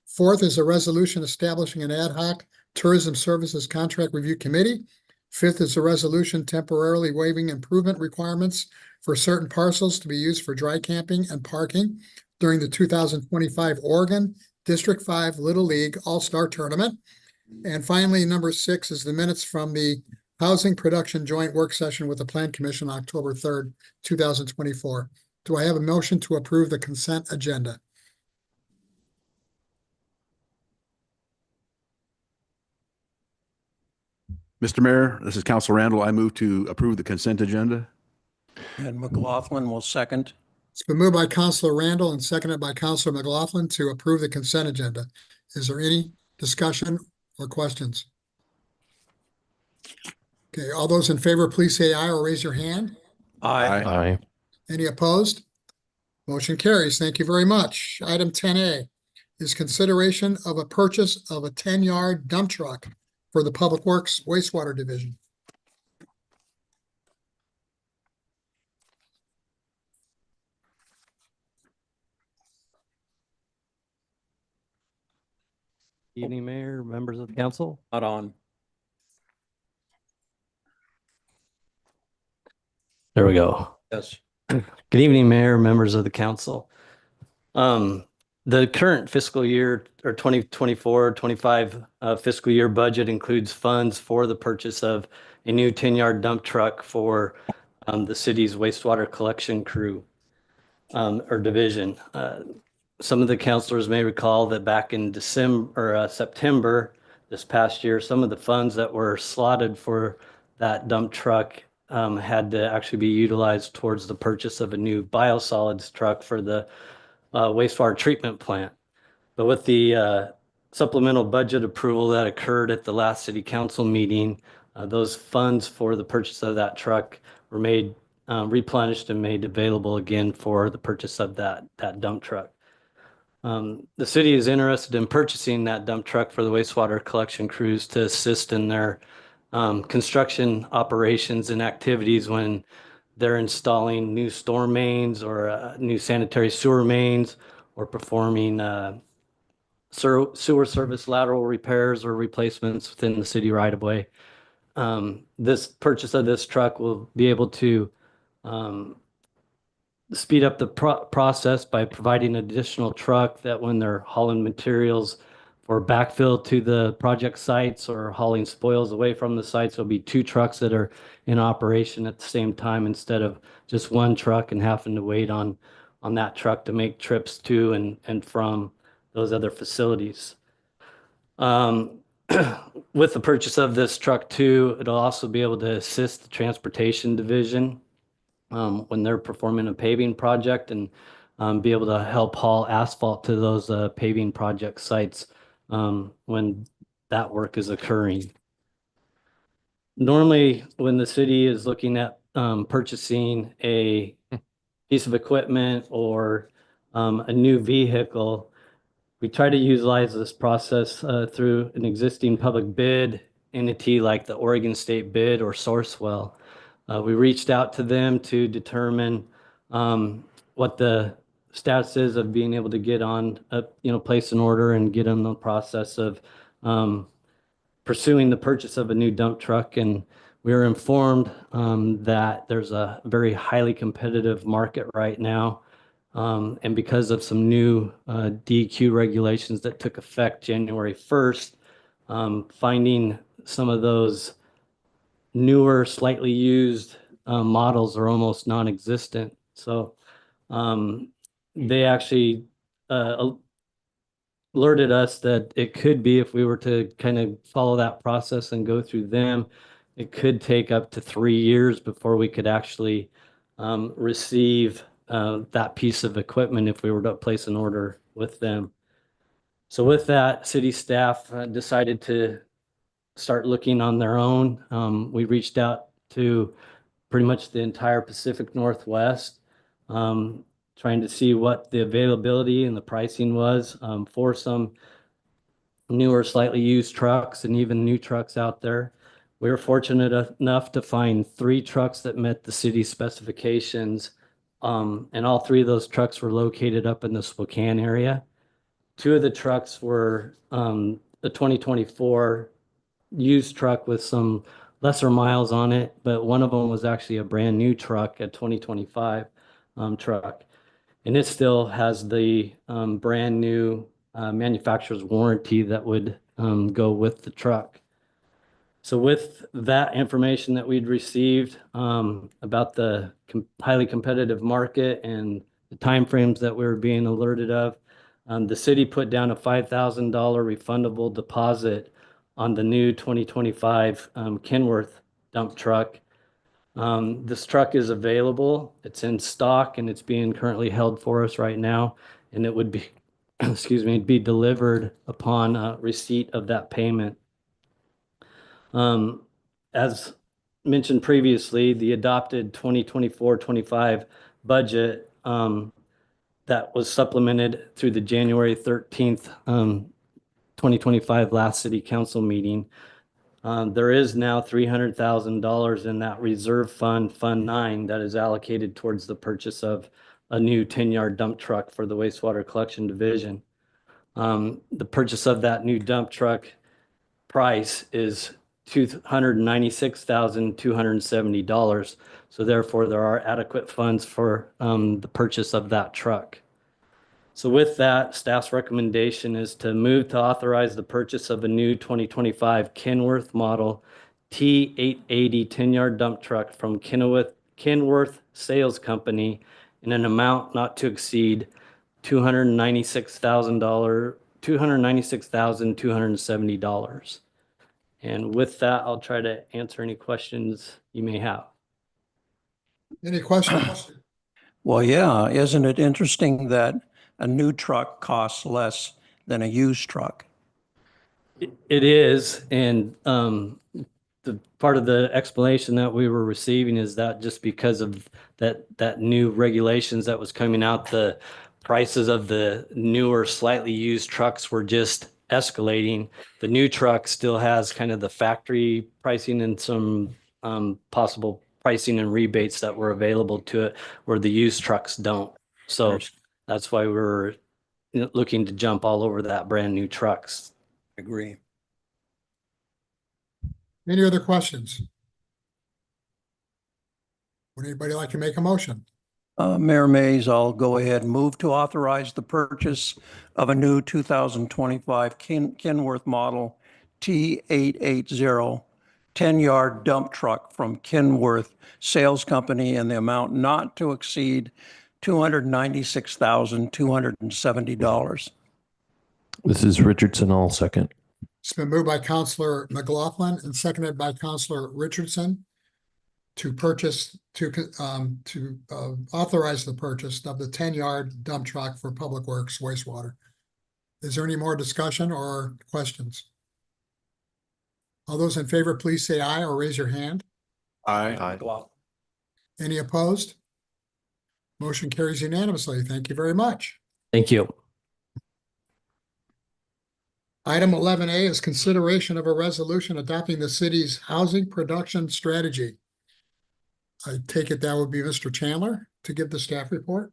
Fourth is a resolution establishing an ad hoc tourism services contract review committee. Fifth is a resolution temporarily waiving improvement requirements for certain parcels to be used for dry camping and parking during the 2025 Oregon District 5 Little League All-Star Tournament. And finally, number 6 is the minutes from the Housing Production Joint Work Session with the Plan Commission, October 3rd, 2024. Do I have a motion to approve the consent agenda? Mr. Mayor, this is Council Randall. I move to approve the consent agenda. And McLaughlin will second. It's been moved by Counselor Randall and seconded by Counselor McLaughlin to approve the consent agenda. Is there any discussion or questions? Okay, all those in favor, please say aye or raise your hand. Aye. Aye. Any opposed? Motion carries. Thank you very much. Item 10A is consideration of a purchase of a 10-yard dump truck for the Public Works Wastewater Division. Evening, Mayor, members of the council. Not on. There we go. Yes. Good evening, Mayor, members of the council. The current fiscal year or 2024-25 fiscal year budget includes funds for the purchase of a new 10-yard dump truck for the city's wastewater collection crew or division. Some of the councilors may recall that back in September this past year, some of the funds that were slotted for that dump truck had to actually be utilized towards the purchase of a new biosolids truck for the wastewater treatment plant. But with the supplemental budget approval that occurred at the last city council meeting, those funds for the purchase of that truck were made replenished and made available again for the purchase of that dump truck. The city is interested in purchasing that dump truck for the wastewater collection crews to assist in their construction operations and activities when they're installing new storm mains or new sanitary sewer mains or performing sewer service lateral repairs or replacements within the city right of way. This purchase of this truck will be able to speed up the process by providing an additional truck that when they're hauling materials for backfill to the project sites or hauling spoils away from the sites, there'll be two trucks that are in operation at the same time instead of just one truck and having to wait on that truck to make trips to and from those other facilities. With the purchase of this truck too, it'll also be able to assist the transportation division when they're performing a paving project and be able to help haul asphalt to those paving project sites when that work is occurring. Normally, when the city is looking at purchasing a piece of equipment or a new vehicle, we try to utilize this process through an existing public bid entity like the Oregon State Bid or Sourcewell. We reached out to them to determine what the status is of being able to get on, place an order and get in the process of pursuing the purchase of a new dump truck. And we were informed that there's a very highly competitive market right now. And because of some new DEQ regulations that took effect January 1st, finding some of those newer, slightly used models are almost non-existent. So they actually alerted us that it could be, if we were to kind of follow that process and go through them, it could take up to 3 years before we could actually receive that piece of equipment if we were to place an order with them. So with that, city staff decided to start looking on their own. We reached out to pretty much the entire Pacific Northwest, trying to see what the availability and the pricing was for some newer, slightly used trucks and even new trucks out there. We were fortunate enough to find 3 trucks that met the city specifications, and all 3 of those trucks were located up in the Spokane area. 2 of the trucks were the 2024 used truck with some lesser miles on it, but one of them was actually a brand new truck, a 2025 truck. And it still has the brand new manufacturer's warranty that would go with the truck. So with that information that we'd received about the highly competitive market and the timeframes that we were being alerted of, the city put down a $5,000 refundable deposit on the new 2025 Kenworth dump truck. This truck is available. It's in stock and it's being currently held for us right now. And it would be, excuse me, be delivered upon receipt of that payment. As mentioned previously, the adopted 2024-25 budget that was supplemented through the January 13th, 2025 last city council meeting. There is now $300,000 in that reserve fund, Fund 9, that is allocated towards the purchase of a new 10-yard dump truck for the wastewater collection division. The purchase of that new dump truck price is $296,270. So therefore, there are adequate funds for the purchase of that truck. So with that, staff's recommendation is to move to authorize the purchase of a new 2025 Kenworth model T880 10-yard dump truck from Kenworth Sales Company in an amount not to exceed $296,270. And with that, I'll try to answer any questions you may have. Any questions? Well, yeah, isn't it interesting that a new truck costs less than a used truck? It is, and the part of the explanation that we were receiving is that just because of that new regulations that was coming out, the prices of the newer, slightly used trucks were just escalating. The new truck still has kind of the factory pricing and some possible pricing and rebates that were available to it, where the used trucks don't. So that's why we're looking to jump all over that brand new trucks. Agree. Any other questions? Would anybody like to make a motion? Mayor Mays, I'll go ahead and move to authorize the purchase of a new 2025 Kenworth model T880 10-yard dump truck from Kenworth Sales Company in the amount not to exceed $296,270. This is Richardson. I'll second. It's been moved by Counselor McLaughlin and seconded by Counselor Richardson to authorize the purchase of the 10-yard dump truck for Public Works wastewater. Is there any more discussion or questions? All those in favor, please say aye or raise your hand. Aye. Any opposed? Motion carries unanimously. Thank you very much. Thank you. Item 11A is consideration of a resolution adopting the city's housing production strategy. I take it that would be Mr. Chandler to give the staff report.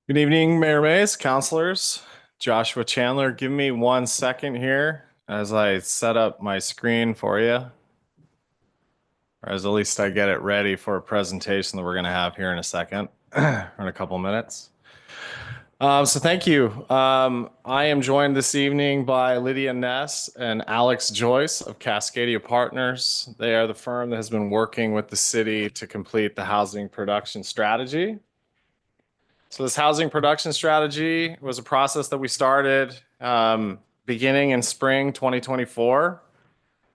Good evening, Mayor Mays, councilors. Joshua Chandler, give me 1 second here as I set up my screen for you. Or as at least I get it ready for a presentation that we're going to have here in a second, or in a couple minutes. So thank you. I am joined this evening by Lydia Ness and Alex Joyce of Cascadia Partners. They are the firm that has been working with the city to complete the housing production strategy. So this housing production strategy was a process that we started beginning in spring 2024.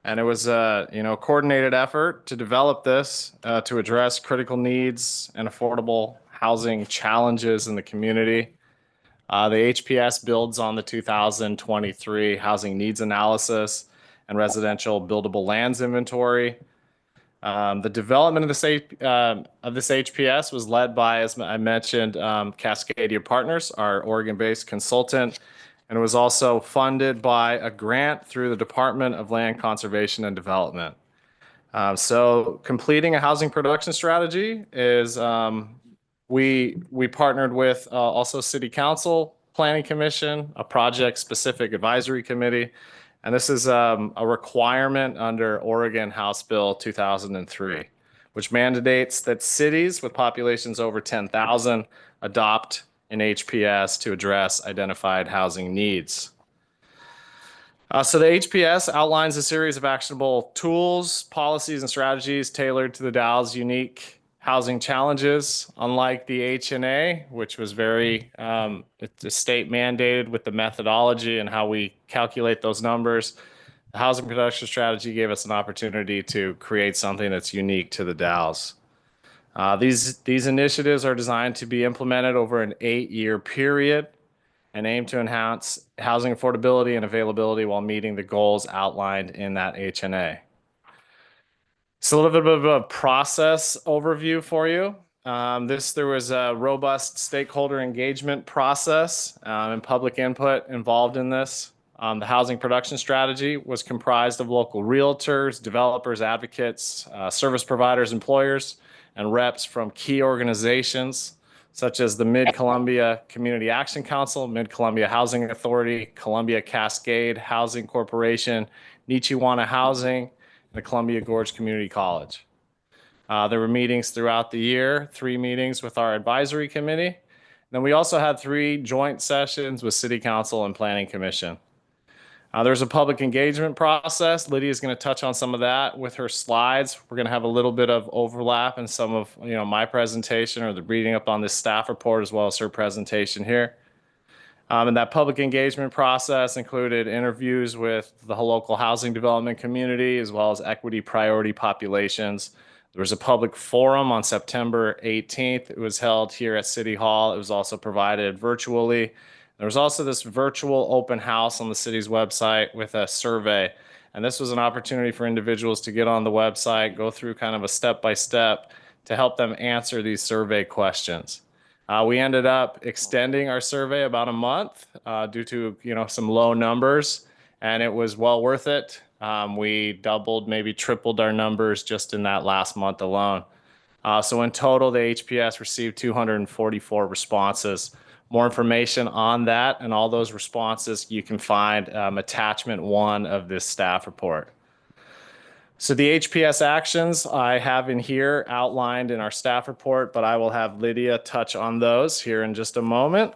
And it was a coordinated effort to develop this to address critical needs and affordable housing challenges in the community. The HPS builds on the 2023 housing needs analysis and residential buildable lands inventory. The development of this HPS was led by, as I mentioned, Cascadia Partners, our Oregon-based consultant, and it was also funded by a grant through the Department of Land Conservation and Development. So completing a housing production strategy is we partnered with also City Council, Planning Commission, a project-specific advisory committee, and this is a requirement under Oregon House Bill 2003. which mandates that cities with populations over 10,000 adopt an HPS to address identified housing needs. So the HPS outlines a series of actionable tools, policies, and strategies tailored to the Dalles' unique housing challenges. Unlike the HNA, which was it's a state mandated with the methodology and how we calculate those numbers, the housing production strategy gave us an opportunity to create something that's unique to the Dalles. These initiatives are designed to be implemented over an 8-year period and aim to enhance housing affordability and availability while meeting the goals outlined in that HNA. So a little bit of a process overview for you. There was a robust stakeholder engagement process and public input involved in this. The housing production strategy was comprised of local realtors, developers, advocates, service providers, employers, and reps from key organizations such as the Mid-Columbia Community Action Council, Mid-Columbia Housing Authority, Columbia Cascade Housing Corporation, Nichiwana Housing, and the Columbia Gorge Community College. There were meetings throughout the year, 3 meetings with our advisory committee. Then we also had 3 joint sessions with City Council and Planning Commission. There's a public engagement process. Lydia is going to touch on some of that with her slides. We're going to have a little bit of overlap in some of my presentation or the reading up on this staff report as well as her presentation here. And that public engagement process included interviews with the local housing development community as well as equity priority populations. There was a public forum on September 18th. It was held here at City Hall. It was also provided virtually. There was also this virtual open house on the city's website with a survey. And this was an opportunity for individuals to get on the website, go through kind of a step-by-step to help them answer these survey questions. We ended up extending our survey about a month due to some low numbers, and it was well worth it. We doubled, maybe tripled our numbers just in that last month alone. So in total, the HPS received 244 responses. More information on that and all those responses you can find attachment 1 of this staff report. So the HPS actions I have in here outlined in our staff report, but I will have Lydia touch on those here in just a moment.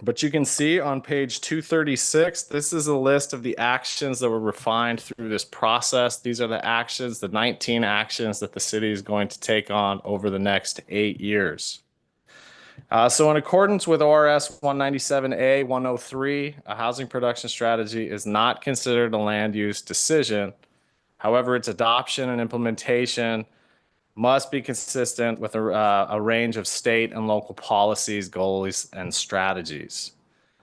But you can see on page 236, this is a list of the actions that were refined through this process. These are the actions, the 19 actions that the city is going to take on over the next 8 years. So in accordance with ORS 197A 103, a housing production strategy is not considered a land use decision. However, its adoption and implementation must be consistent with a range of state and local policies, goals, and strategies.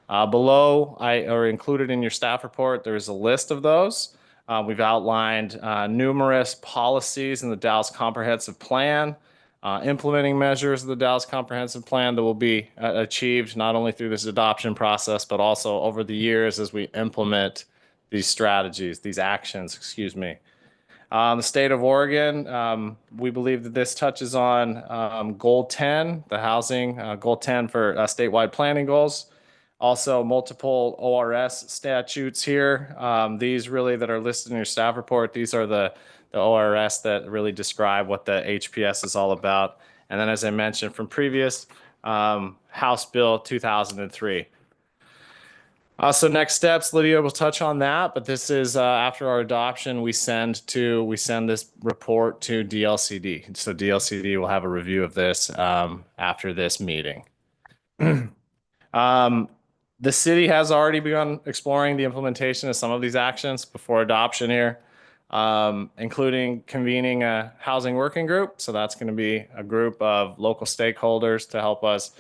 Below, or included in your staff report, there is a list of those. We've outlined numerous policies in the Dalles Comprehensive Plan, implementing measures of the Dalles Comprehensive Plan that will be achieved not only through this adoption process, but also over the years as we implement these strategies, these actions, excuse me. The state of Oregon, we believe that this touches on Goal 10, the housing, Goal 10 for statewide planning goals. Also, multiple ORS statutes here. These really that are listed in your staff report, these are the ORS that really describe what the HPS is all about. And then as I mentioned from previous, House Bill 2003. So next steps, Lydia will touch on that, but this is after our adoption, we send this report to DLCD. So DLCD will have a review of this after this meeting. The city has already begun exploring the implementation of some of these actions before adoption here, including convening a housing working group. So that's going to be a group of local stakeholders to help us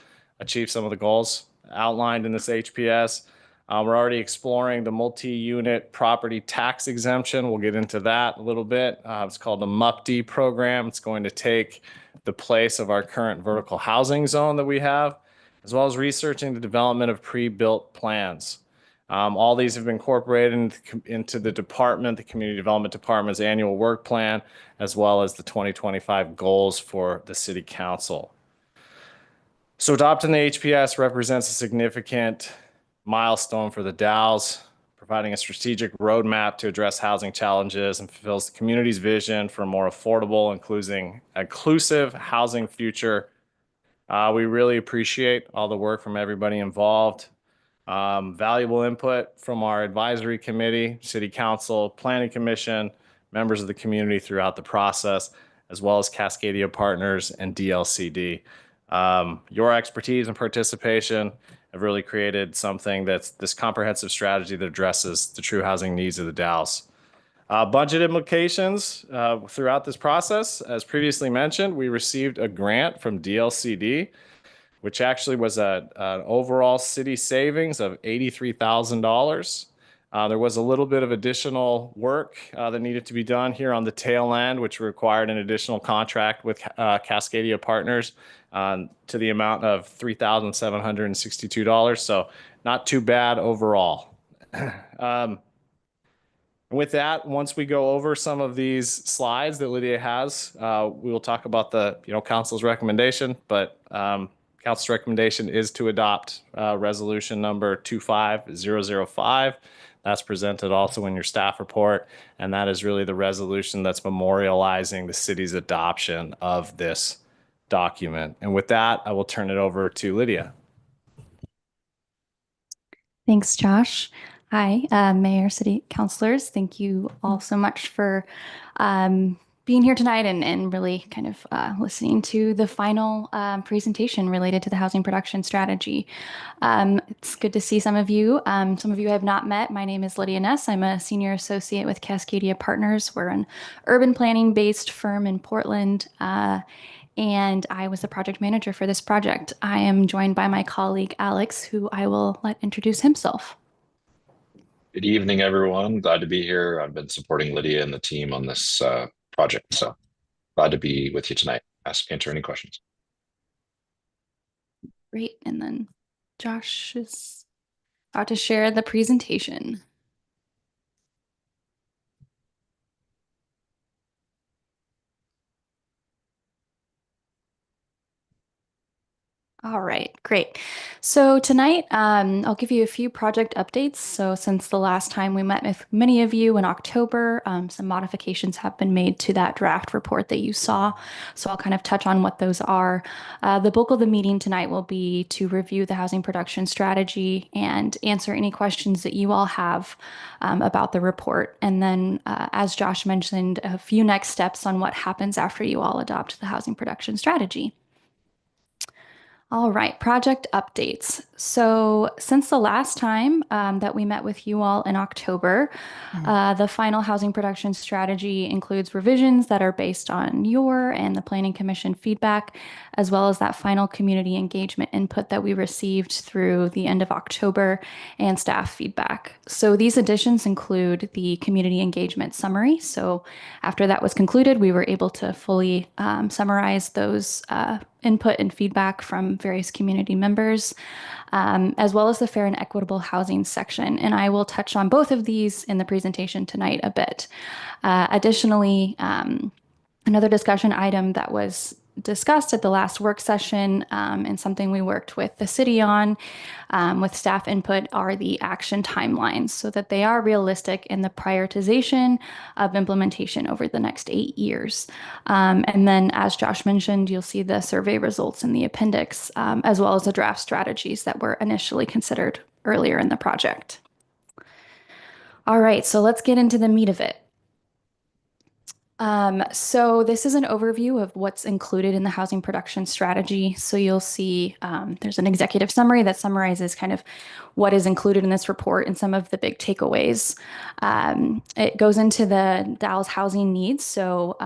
achieve some of the goals outlined in this HPS. We're already exploring the multi-unit property tax exemption. We'll get into that a little bit. It's called the MUPD program. It's going to take the place of our current vertical housing zone that we have, as well as researching the development of pre-built plans. All these have been incorporated into the department, the Community Development Department's annual work plan, as well as the 2025 goals for the City Council. So adopting the HPS represents a significant milestone for the Dalles, providing a strategic roadmap to address housing challenges and fulfills the community's vision for a more affordable, inclusive housing future. We really appreciate all the work from everybody involved. Valuable input from our advisory committee, city council, planning commission, members of the community throughout the process, as well as Cascadia Partners and DLCD. Your expertise and participation have really created something that's this comprehensive strategy that addresses the true housing needs of the Dalles. Budget implications throughout this process, as previously mentioned, we received a grant from DLCD, which actually was an overall city savings of $83,000. There was a little bit of additional work that needed to be done here on the tail end, which required an additional contract with Cascadia Partners to the amount of $3,762. So not too bad overall. With that, once we go over some of these slides that Lydia has, we will talk about the council's recommendation. But council's recommendation is to adopt resolution number 25005. That's presented also in your staff report, and that is really the resolution that's memorializing the city's adoption of this document. And with that, I will turn it over to Lydia. Thanks, Josh. Hi, Mayor, City Councilors. Thank you all so much for being here tonight and really kind of listening to the final presentation related to the housing production strategy. It's good to see some of you. Some of you I have not met. My name is Lydia Ness. I'm a senior associate with Cascadia Partners. We're an urban planning-based firm in Portland. And I was the project manager for this project. I am joined by my colleague, Alex, who I will let introduce himself. Good evening, everyone. Glad to be here. I've been supporting Lydia and the team on this project, so glad to be with you tonight. Answer any questions. Great. And then Josh is about to share the presentation. All right, great. So tonight, I'll give you a few project updates. So since the last time we met with many of you in October, some modifications have been made to that draft report that you saw. So I'll kind of touch on what those are. The bulk of the meeting tonight will be to review the housing production strategy and answer any questions that you all have about the report. And then, as Josh mentioned, a few next steps on what happens after you all adopt the housing production strategy. All right, project updates. So since the last time that we met with you all in October, the final housing production strategy includes revisions that are based on your and the Planning Commission feedback, as well as that final community engagement input that we received through the end of October and staff feedback. So these additions include the community engagement summary. So after that was concluded, we were able to fully summarize those input and feedback from various community members, as well as the fair and equitable housing section. And I will touch on both of these in the presentation tonight a bit. Additionally, another discussion item that was discussed at the last work session and something we worked with the city on with staff input are the action timelines so that they are realistic in the prioritization of implementation over the next 8 years. And then, as Josh mentioned, you'll see the survey results in the appendix, as well as the draft strategies that were initially considered earlier in the project. All right, so let's get into the meat of it. So this is an overview of what's included in the housing production strategy. So you'll see there's an executive summary that summarizes kind of what is included in this report and some of the big takeaways. It goes into the Dalles housing needs. So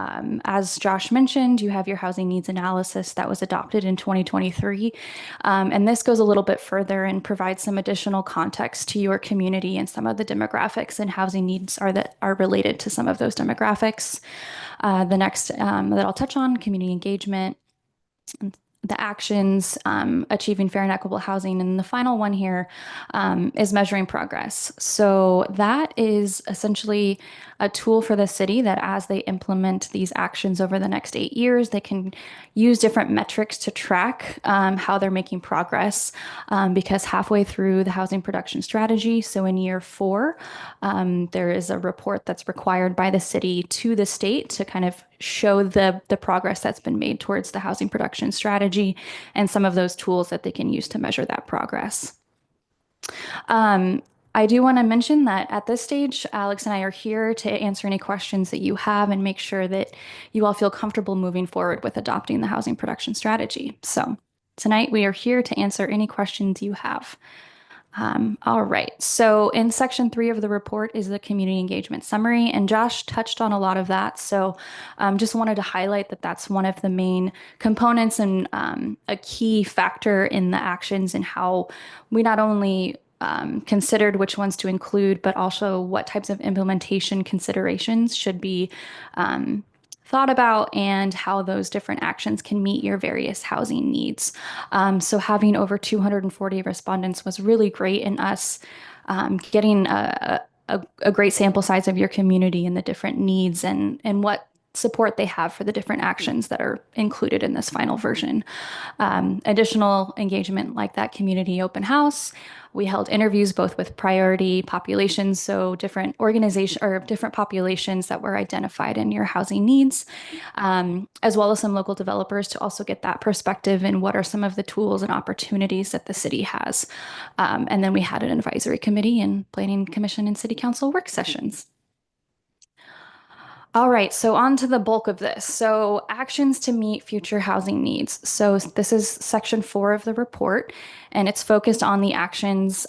as Josh mentioned, you have your housing needs analysis that was adopted in 2023. And this goes a little bit further and provides some additional context to your community and some of the demographics and housing needs that are related to some of those demographics. The next that I'll touch on, community engagement. the actions, achieving fair and equitable housing. And the final one here is measuring progress. So that is essentially a tool for the city that as they implement these actions over the next 8 years, they can use different metrics to track how they're making progress. Because halfway through the housing production strategy, so in year 4, there is a report that's required by the city to the state to kind of show the progress that's been made towards the housing production strategy and some of those tools that they can use to measure that progress. I do want to mention that at this stage, Alex and I are here to answer any questions that you have and make sure that you all feel comfortable moving forward with adopting the housing production strategy. So tonight we are here to answer any questions you have. All right, so in section 3 of the report is the community engagement summary, and Josh touched on a lot of that. So just wanted to highlight that that's one of the main components and a key factor in the actions and how we not only considered which ones to include, but also what types of implementation considerations should be thought about and how those different actions can meet your various housing needs. So having over 240 respondents was really great in us getting a great sample size of your community and the different needs and what support they have for the different actions that are included in this final version. Additional engagement like that community open house. We held interviews both with priority populations, so different organizations or different populations that were identified in your housing needs, as well as some local developers to also get that perspective and what are some of the tools and opportunities that the city has. And then we had an advisory committee and planning commission and city council work sessions. All right, so on to the bulk of this. So actions to meet future housing needs. So this is section 4 of the report, and it's focused on the actions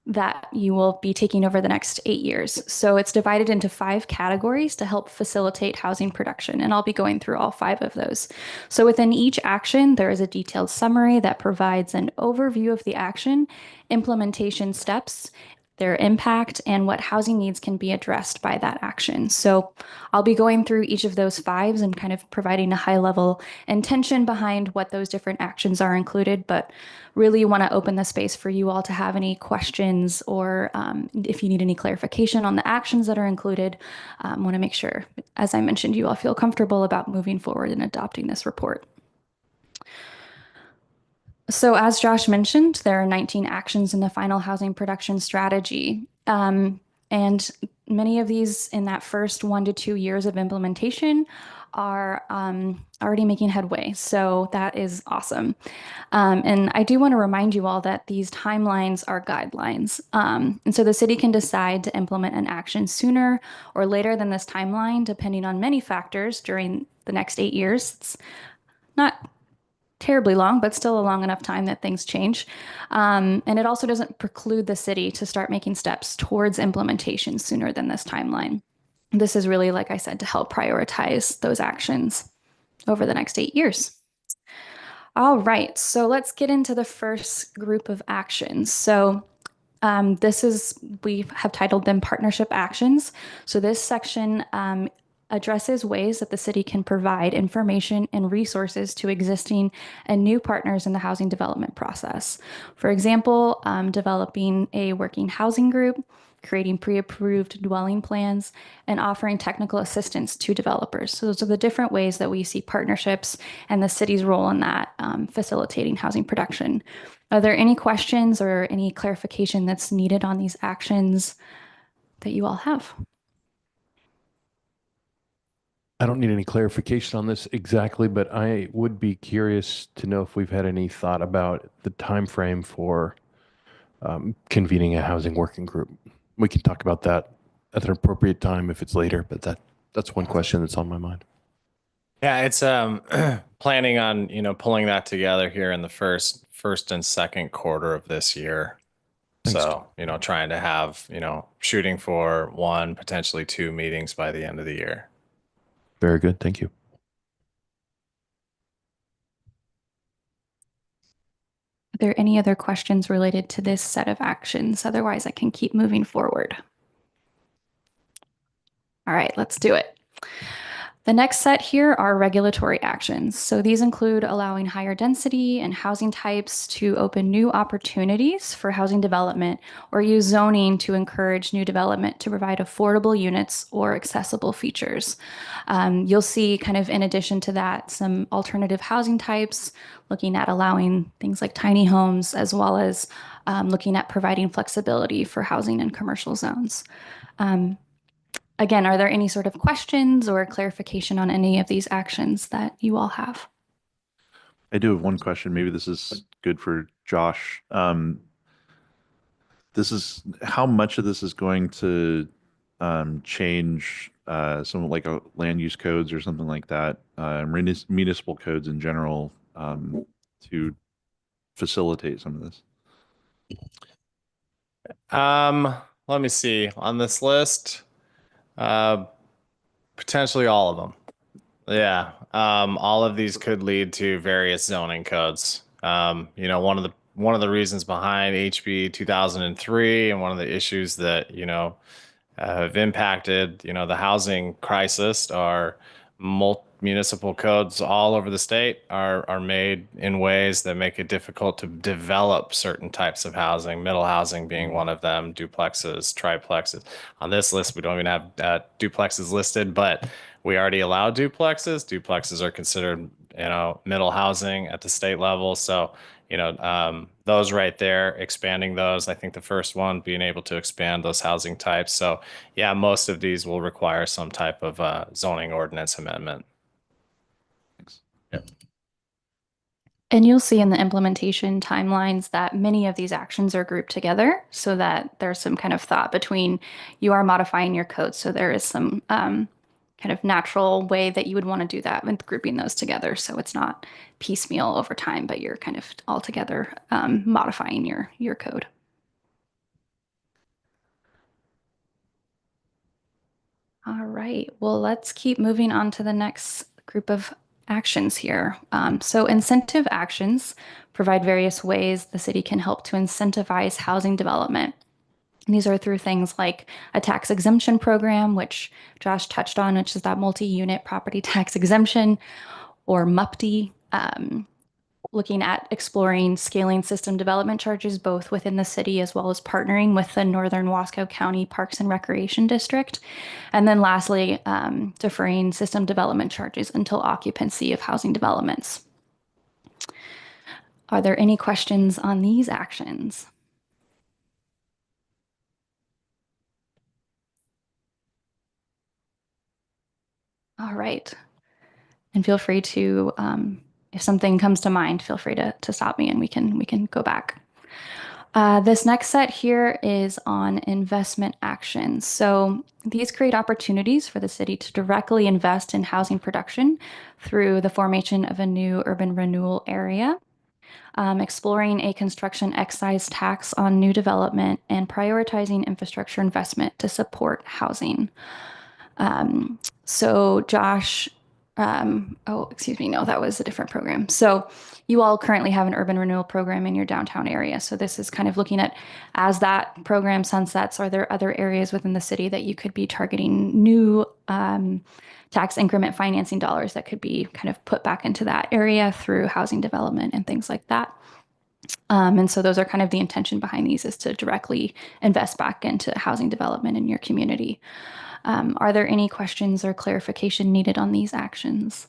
that you will be taking over the next 8 years. So it's divided into 5 categories to help facilitate housing production, and I'll be going through all 5 of those. So within each action, there is a detailed summary that provides an overview of the action, implementation steps, their impact, and what housing needs can be addressed by that action. So I'll be going through each of those 5s and kind of providing a high level intention behind what those different actions are included, but really want to open the space for you all to have any questions or if you need any clarification on the actions that are included. Want to make sure, as I mentioned, you all feel comfortable about moving forward and adopting this report. So as Josh mentioned, there are 19 actions in the final housing production strategy. And many of these in that first 1 to 2 years of implementation are already making headway. So that is awesome. And I do want to remind you all that these timelines are guidelines. And so the city can decide to implement an action sooner or later than this timeline, depending on many factors during the next 8 years. It's not terribly long, but still a long enough time that things change. And it also doesn't preclude the city to start making steps towards implementation sooner than this timeline. This is really, like I said, to help prioritize those actions over the next 8 years. All right, so let's get into the first group of actions. So we have titled them partnership actions. So this section addresses ways that the city can provide information and resources to existing and new partners in the housing development process. For example, developing a working housing group, creating pre-approved dwelling plans, and offering technical assistance to developers. So those are the different ways that we see partnerships and the city's role in that facilitating housing production. Are there any questions or any clarification that's needed on these actions that you all have? I don't need any clarification on this exactly, but I would be curious to know if we've had any thought about the time frame for convening a housing working group. We can talk about that at an appropriate time if it's later, but that's one question that's on my mind. Yeah, it's planning on, pulling that together here in the first and second quarter of this year. Thanks. So, trying to have, shooting for 1, potentially 2 meetings by the end of the year. Very good. Thank you. Are there any other questions related to this set of actions? Otherwise, I can keep moving forward. All right, let's do it. The next set here are regulatory actions. So these include allowing higher density and housing types to open new opportunities for housing development, or use zoning to encourage new development to provide affordable units or accessible features. You'll see kind of in addition to that, some alternative housing types, looking at allowing things like tiny homes, as well as looking at providing flexibility for housing and commercial zones. Again, are there any sort of questions or clarification on any of these actions that you all have? I do have one question. Maybe this is good for Josh. This is how much of this is going to change some like land use codes or something like that, municipal codes in general, to facilitate some of this. Let me see on this list. Potentially all of them. Yeah. All of these could lead to various zoning codes. One of the reasons behind HB 2003 and one of the issues that, have impacted, the housing crisis are municipal codes all over the state are made in ways that make it difficult to develop certain types of housing, middle housing being one of them, duplexes, triplexes. On this list, we don't even have duplexes listed, but we already allow duplexes. Duplexes are considered, middle housing at the state level. So, those right there, expanding those. I think the first one being able to expand those housing types. So yeah, most of these will require some type of zoning ordinance amendment. Thanks. Yep. And you'll see in the implementation timelines that many of these actions are grouped together so that there's some kind of thought between you are modifying your code. So there is some kind of natural way that you would want to do that with grouping those together. So it's not piecemeal over time, but you're kind of all together modifying your code. All right, well, let's keep moving on to the next group of actions here. So incentive actions provide various ways the city can help to incentivize housing development. And these are through things like a tax exemption program, which Josh touched on, which is that multi-unit property tax exemption, or MUPTE, looking at exploring scaling system development charges both within the city as well as partnering with the Northern Wasco County Parks and Recreation District. And then lastly, deferring system development charges until occupancy of housing developments. Are there any questions on these actions? All right. And feel free to, if something comes to mind, feel free to stop me and we can go back. This next set here is on investment actions. So these create opportunities for the city to directly invest in housing production through the formation of a new urban renewal area, exploring a construction excise tax on new development, and prioritizing infrastructure investment to support housing. So Josh, no, that was a different program. So you all currently have an urban renewal program in your downtown area. So this is kind of looking at, as that program sunsets, are there other areas within the city that you could be targeting new tax increment financing dollars that could be kind of put back into that area through housing development and things like that. And so those are kind of the intention behind these, is to directly invest back into housing development in your community. Are there any questions or clarification needed on these actions?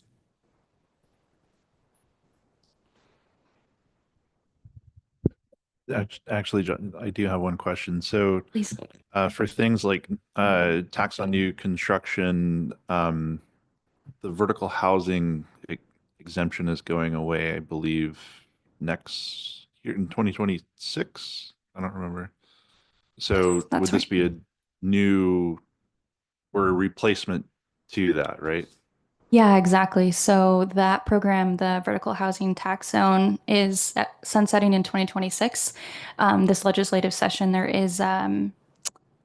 Actually, John, I do have one question. So, Please. For things like tax on new construction, the vertical housing exemption is going away, I believe, next year in 2026. I don't remember. So, That's would this be a new or a replacement to that, right? Yeah, exactly. So that program, the vertical housing tax zone, is sunsetting in 2026. This legislative session, there is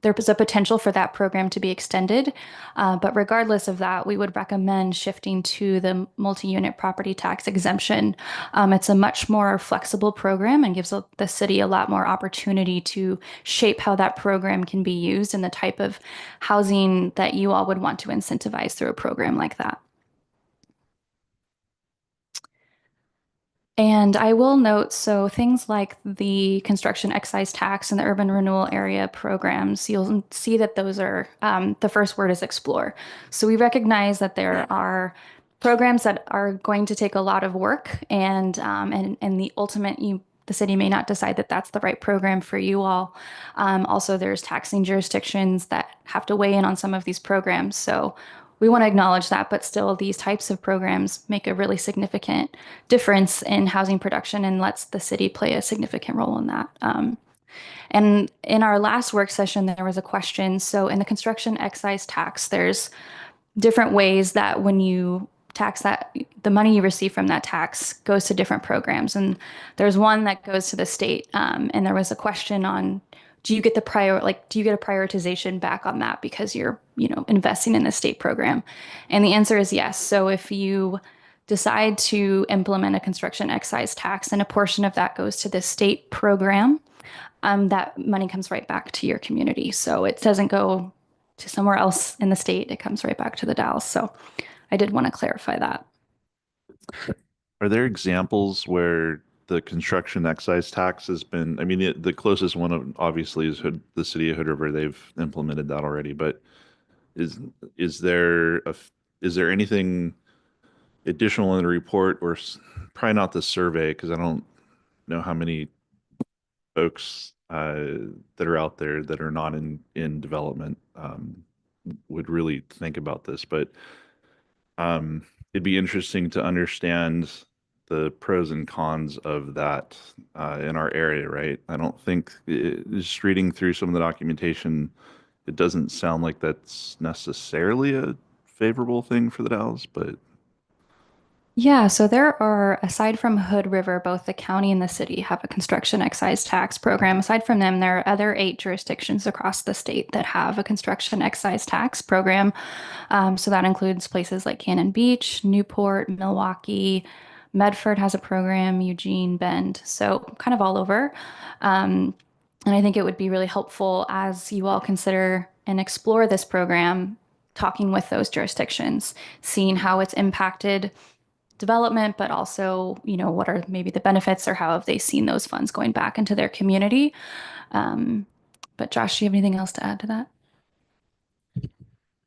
there's a potential for that program to be extended. But regardless of that, we would recommend shifting to the multi-unit property tax exemption. It's a much more flexible program and gives the city a lot more opportunity to shape how that program can be used and the type of housing that you all would want to incentivize through a program like that. And I will note, so things like the construction excise tax and the urban renewal area programs, you'll see that those are, the first word is explore. So we recognize that there are programs that are going to take a lot of work and the ultimate, the city may not decide that that's the right program for you all. Also, there's taxing jurisdictions that have to weigh in on some of these programs. So we want to acknowledge that, but still these types of programs make a really significant difference in housing production and lets the city play a significant role in that. And in our last work session, there was a question. So in the construction excise tax, there's different ways that when you tax that, the money you receive from that tax goes to different programs. And there's one that goes to the state. And there was a question on, do you get a prioritization back on that because you're, investing in the state program? And the answer is yes. So if you decide to implement a construction excise tax and a portion of that goes to the state program, that money comes right back to your community. So it doesn't go to somewhere else in the state. It comes right back to the Dalles. So I did want to clarify that. Are there examples where the construction excise tax has been, I mean, the closest one obviously is the city of Hood River. They've implemented that already, but is there anything additional in the report, or probably not the survey, because I don't know how many folks that are out there that are not in development would really think about this, but it'd be interesting to understand the pros and cons of that in our area, right? I don't think, just reading through some of the documentation, it doesn't sound like that's necessarily a favorable thing for the Dalles, but Yeah, so there are, aside from Hood River, both the county and the city have a construction excise tax program. Aside from them, there are other 8 jurisdictions across the state that have a construction excise tax program. So that includes places like Cannon Beach, Newport, Milwaukee, Medford has a program, Eugene, Bend, so kind of all over. And I think it would be really helpful as you all consider and explore this program, talking with those jurisdictions, seeing how it's impacted development, but also, what are maybe the benefits or how have they seen those funds going back into their community. But Josh, do you have anything else to add to that?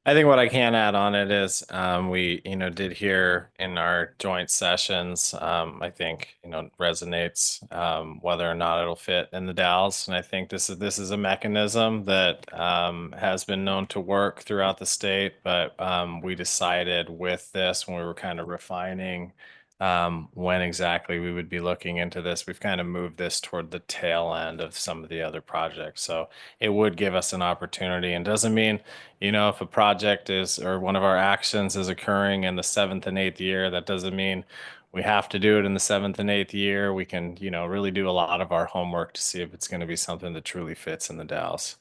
I think what I can add on it is we, did hear in our joint sessions, I think, resonates whether or not it'll fit in the Dalles. And I think this is a mechanism that has been known to work throughout the state, but we decided with this when we were kind of refining when exactly we would be looking into this. We've kind of moved this toward the tail end of some of the other projects. So it would give us an opportunity, and doesn't mean, if a project is, or one of our actions is occurring in the 7th and 8th year, that doesn't mean we have to do it in the 7th and 8th year. We can, really do a lot of our homework to see if it's going to be something that truly fits in the Dalles.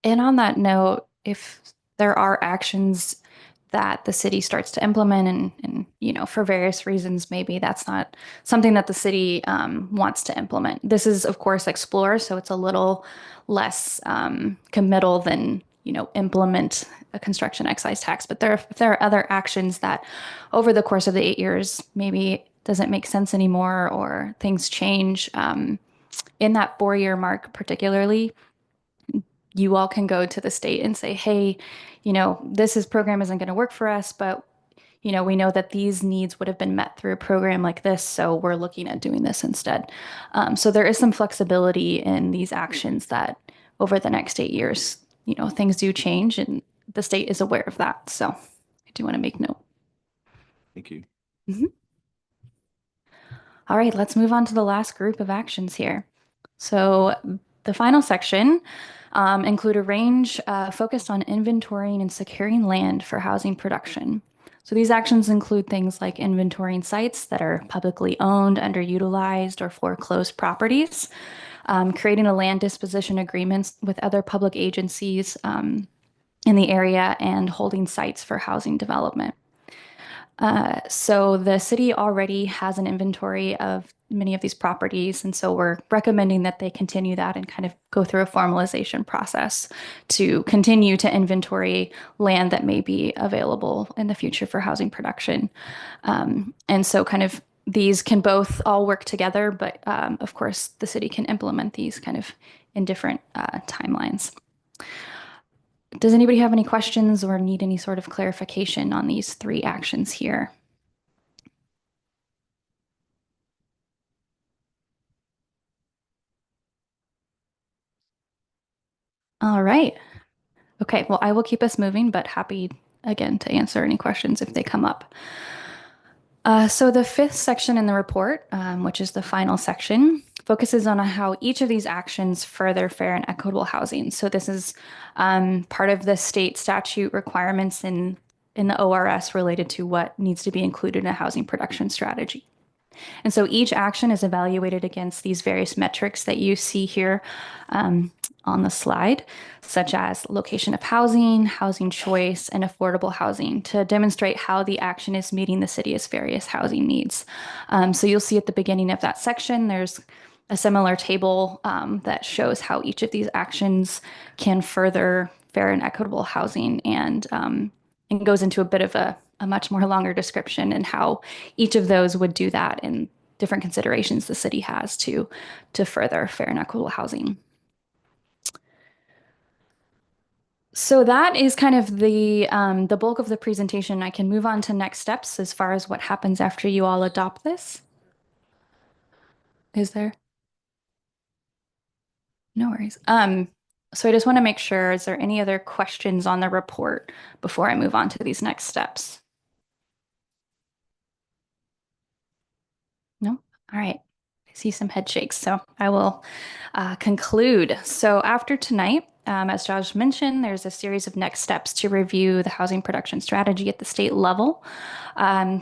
And on that note, if there are actions that the city starts to implement and for various reasons, maybe that's not something that the city wants to implement. This is, of course, explore, so it's a little less committal than, implement a construction excise tax. But if there are other actions that over the course of the 8 years, maybe doesn't make sense anymore or things change, in that 4-year mark particularly, you all can go to the state and say, hey, this program isn't going to work for us, but, we know that these needs would have been met through a program like this, so we're looking at doing this instead. So there is some flexibility in these actions that over the next 8 years, things do change, and the state is aware of that. So I do want to make note. thank you. All right, let's move on to the last group of actions here. So the final section include a range focused on inventorying and securing land for housing production. So these actions include things like inventorying sites that are publicly owned, underutilized, or foreclosed properties, creating a land disposition agreements with other public agencies in the area, and holding sites for housing development. So the city already has an inventory of many of these properties, and so we're recommending that they continue that and kind of go through a formalization process to continue to inventory land that may be available in the future for housing production. And so kind of these can both all work together, but of course the city can implement these kind of in different timelines. Does anybody have any questions or need any sort of clarification on these three actions here? All right. Okay, well, I will keep us moving, but happy again to answer any questions if they come up. So the fifth section in the report, which is the final section, focuses on how each of these actions further fair and equitable housing. So this is part of the state statute requirements in the ORS related to what needs to be included in a housing production strategy. And so each action is evaluated against these various metrics that you see here on the slide, such as location of housing, housing choice, and affordable housing, to demonstrate how the action is meeting the city's various housing needs. So you'll see at the beginning of that section, there's a similar table that shows how each of these actions can further fair and equitable housing, and goes into a bit of a much more longer description and how each of those would do that and different considerations the city has to further fair and equitable housing. So that is kind of the bulk of the presentation. I can move on to next steps as far as what happens after you all adopt this. Is there? No worries. So I just want to make sure, is there any other questions on the report before I move on to these next steps? No? All right. I see some head shakes, so I will conclude. So after tonight, as Josh mentioned, there's a series of next steps to review the housing production strategy at the state level.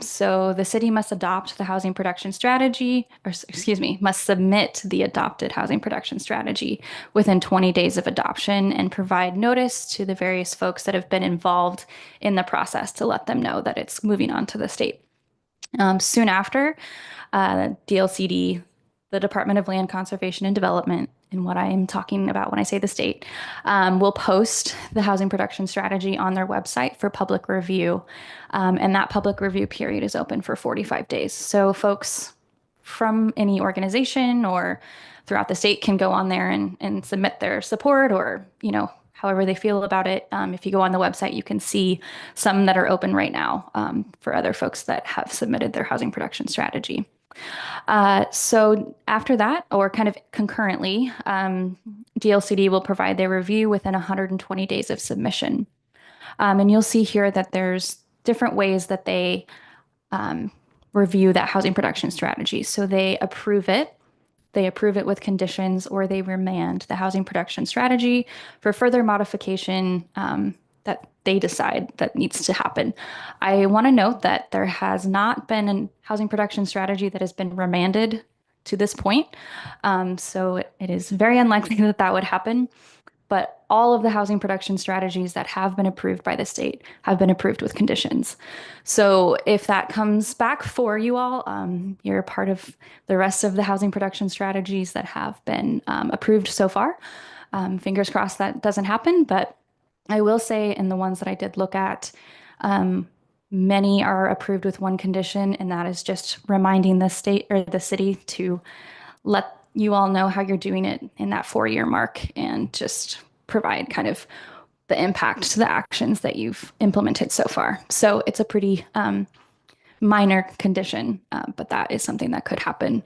So the city must adopt the housing production strategy, or excuse me, must submit the adopted housing production strategy within 20 days of adoption and provide notice to the various folks that have been involved in the process to let them know that it's moving on to the state. Soon after, DLCD, the Department of Land Conservation and Development, and what I am talking about when I say the state, will post the housing production strategy on their website for public review. And that public review period is open for 45 days. So folks from any organization or throughout the state can go on there and submit their support, or, you know, however they feel about it. If you go on the website, you can see some that are open right now for other folks that have submitted their housing production strategy. So after that, or kind of concurrently, DLCD will provide their review within 120 days of submission. And you'll see here that there's different ways that they review that housing production strategy. So they approve it with conditions, or they remand the housing production strategy for further modification that they decide that needs to happen. I want to note that there has not been a housing production strategy that has been remanded to this point. So it is very unlikely that that would happen. But all of the housing production strategies that have been approved by the state have been approved with conditions. So if that comes back for you all, you're part of the rest of the housing production strategies that have been approved so far. Fingers crossed that doesn't happen, but I will say in the ones that I did look at, many are approved with one condition, and that is just reminding the state or the city to let you all know how you're doing it in that 4-year mark, and just provide kind of the impact to the actions that you've implemented so far. So it's a pretty minor condition, but that is something that could happen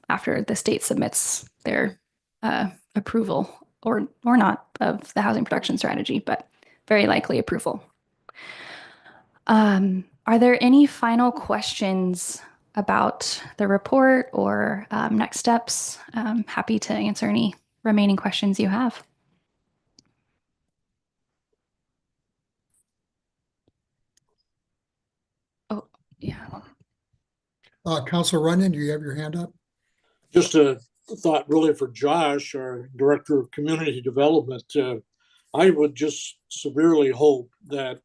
after the state submits their approval or not of the housing production strategy, but very likely approval. Are there any final questions about the report or next steps? I'm happy to answer any remaining questions you have. Counselor Runyon, do you have your hand up? Just a thought really for Josh, our Director of Community Development. I would just severely hope that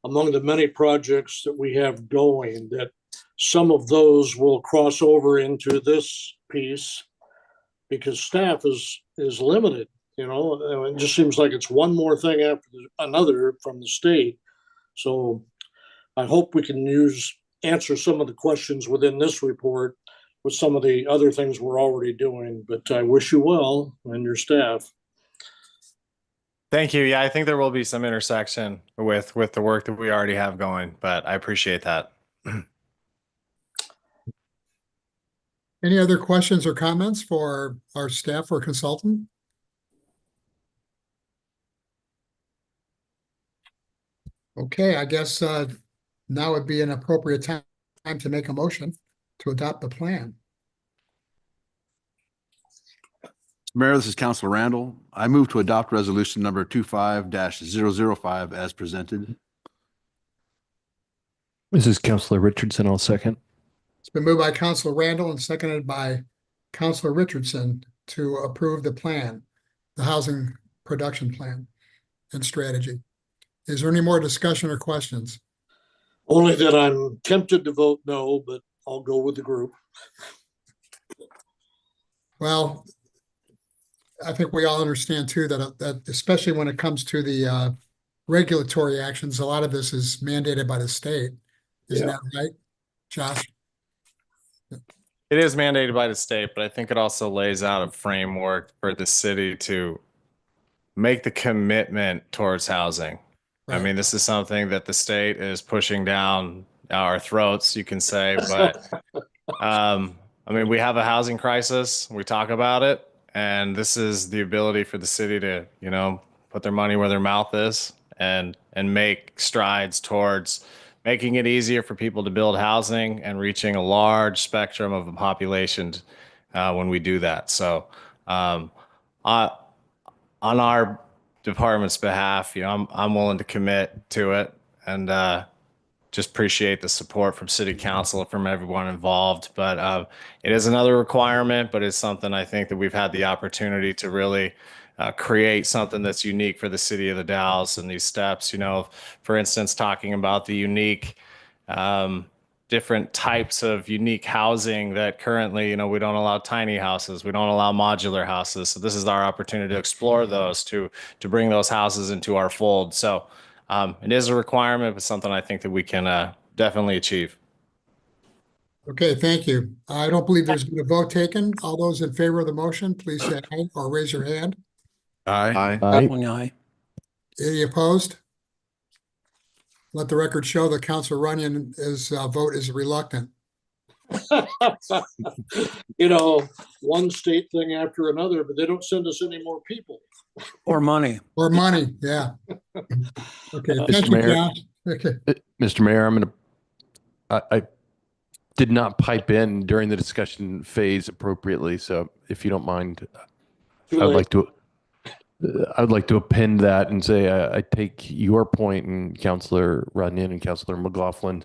among the many projects that we have going, that some of those will cross over into this piece because staff is limited. You know, it just seems like it's one more thing after another from the state. So I hope we can answer some of the questions within this report with some of the other things we're already doing. But I wish you well and your staff. Thank you. Yeah, I think there will be some intersection with the work that we already have going, but I appreciate that. Any other questions or comments for our staff or consultant? Okay, I guess now would be an appropriate time to make a motion to adopt the plan. Mayor, this is Councilor Randall. I move to adopt resolution number 25-005 as presented. This is Councilor Richardson. I'll second. It's been moved by Councilor Randall and seconded by Councilor Richardson to approve the plan, the housing production plan and strategy. Is there any more discussion or questions? Only that I'm tempted to vote no, but I'll go with the group. Well, I think we all understand too that especially when it comes to the regulatory actions, a lot of this is mandated by the state. Isn't that right, Josh? It is mandated by the state, but I think it also lays out a framework for the city to make the commitment towards housing. Right. I mean, this is something that the state is pushing down our throats, you can say, but I mean, we have a housing crisis. We talk about it, and this is the ability for the city to, you know, put their money where their mouth is and make strides towards making it easier for people to build housing and reaching a large spectrum of the population when we do that. So on our department's behalf, you know, I'm willing to commit to it and just appreciate the support from city council, from everyone involved. But it is another requirement, but it's something I think that we've had the opportunity to really create something that's unique for the city of the Dalles and these steps, you know, for instance, talking about the unique different types of unique housing that currently, you know, we don't allow tiny houses, we don't allow modular houses. So this is our opportunity to explore those, to bring those houses into our fold. So it is a requirement, but something I think that we can definitely achieve. Okay, thank you. I don't believe there's been a vote taken. All those in favor of the motion, please say aye or raise your hand. Aye. Aye. Any opposed? Let the record show that Councilor Runyon's vote is reluctant. You know, one state thing after another, but they don't send us any more people. Or money. Or money, yeah. Okay, thank Mr. you, Mayor. Josh. Okay. Mr. Mayor, I did not pipe in during the discussion phase appropriately. So if you don't mind, I'd like to append that and say I take your point, and Councilor Runyon and Councilor McLaughlin,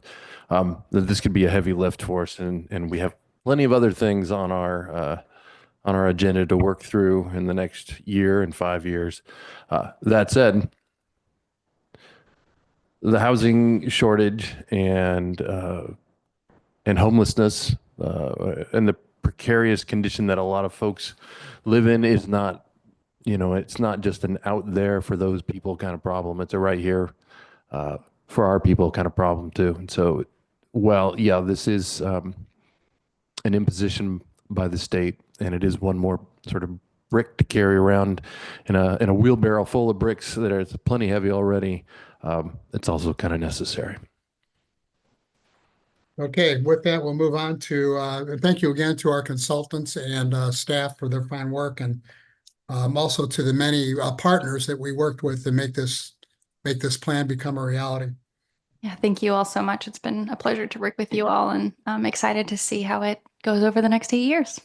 that this could be a heavy lift for us, and we have plenty of other things on our agenda to work through in the next year and 5 years. That said, the housing shortage and homelessness and the precarious condition that a lot of folks live in is not, you know, it's not just an out there for those people kind of problem. It's a right here for our people kind of problem too. And so, well, yeah, this is an imposition by the state, and it is one more sort of brick to carry around in a wheelbarrow full of bricks that are plenty heavy already. It's also kind of necessary. Okay, with that, we'll move on to, thank you again to our consultants and staff for their fine work, and also to the many partners that we worked with to make this plan become a reality. Yeah, thank you all so much. It's been a pleasure to work with you all, and I'm excited to see how it goes over the next 8 years.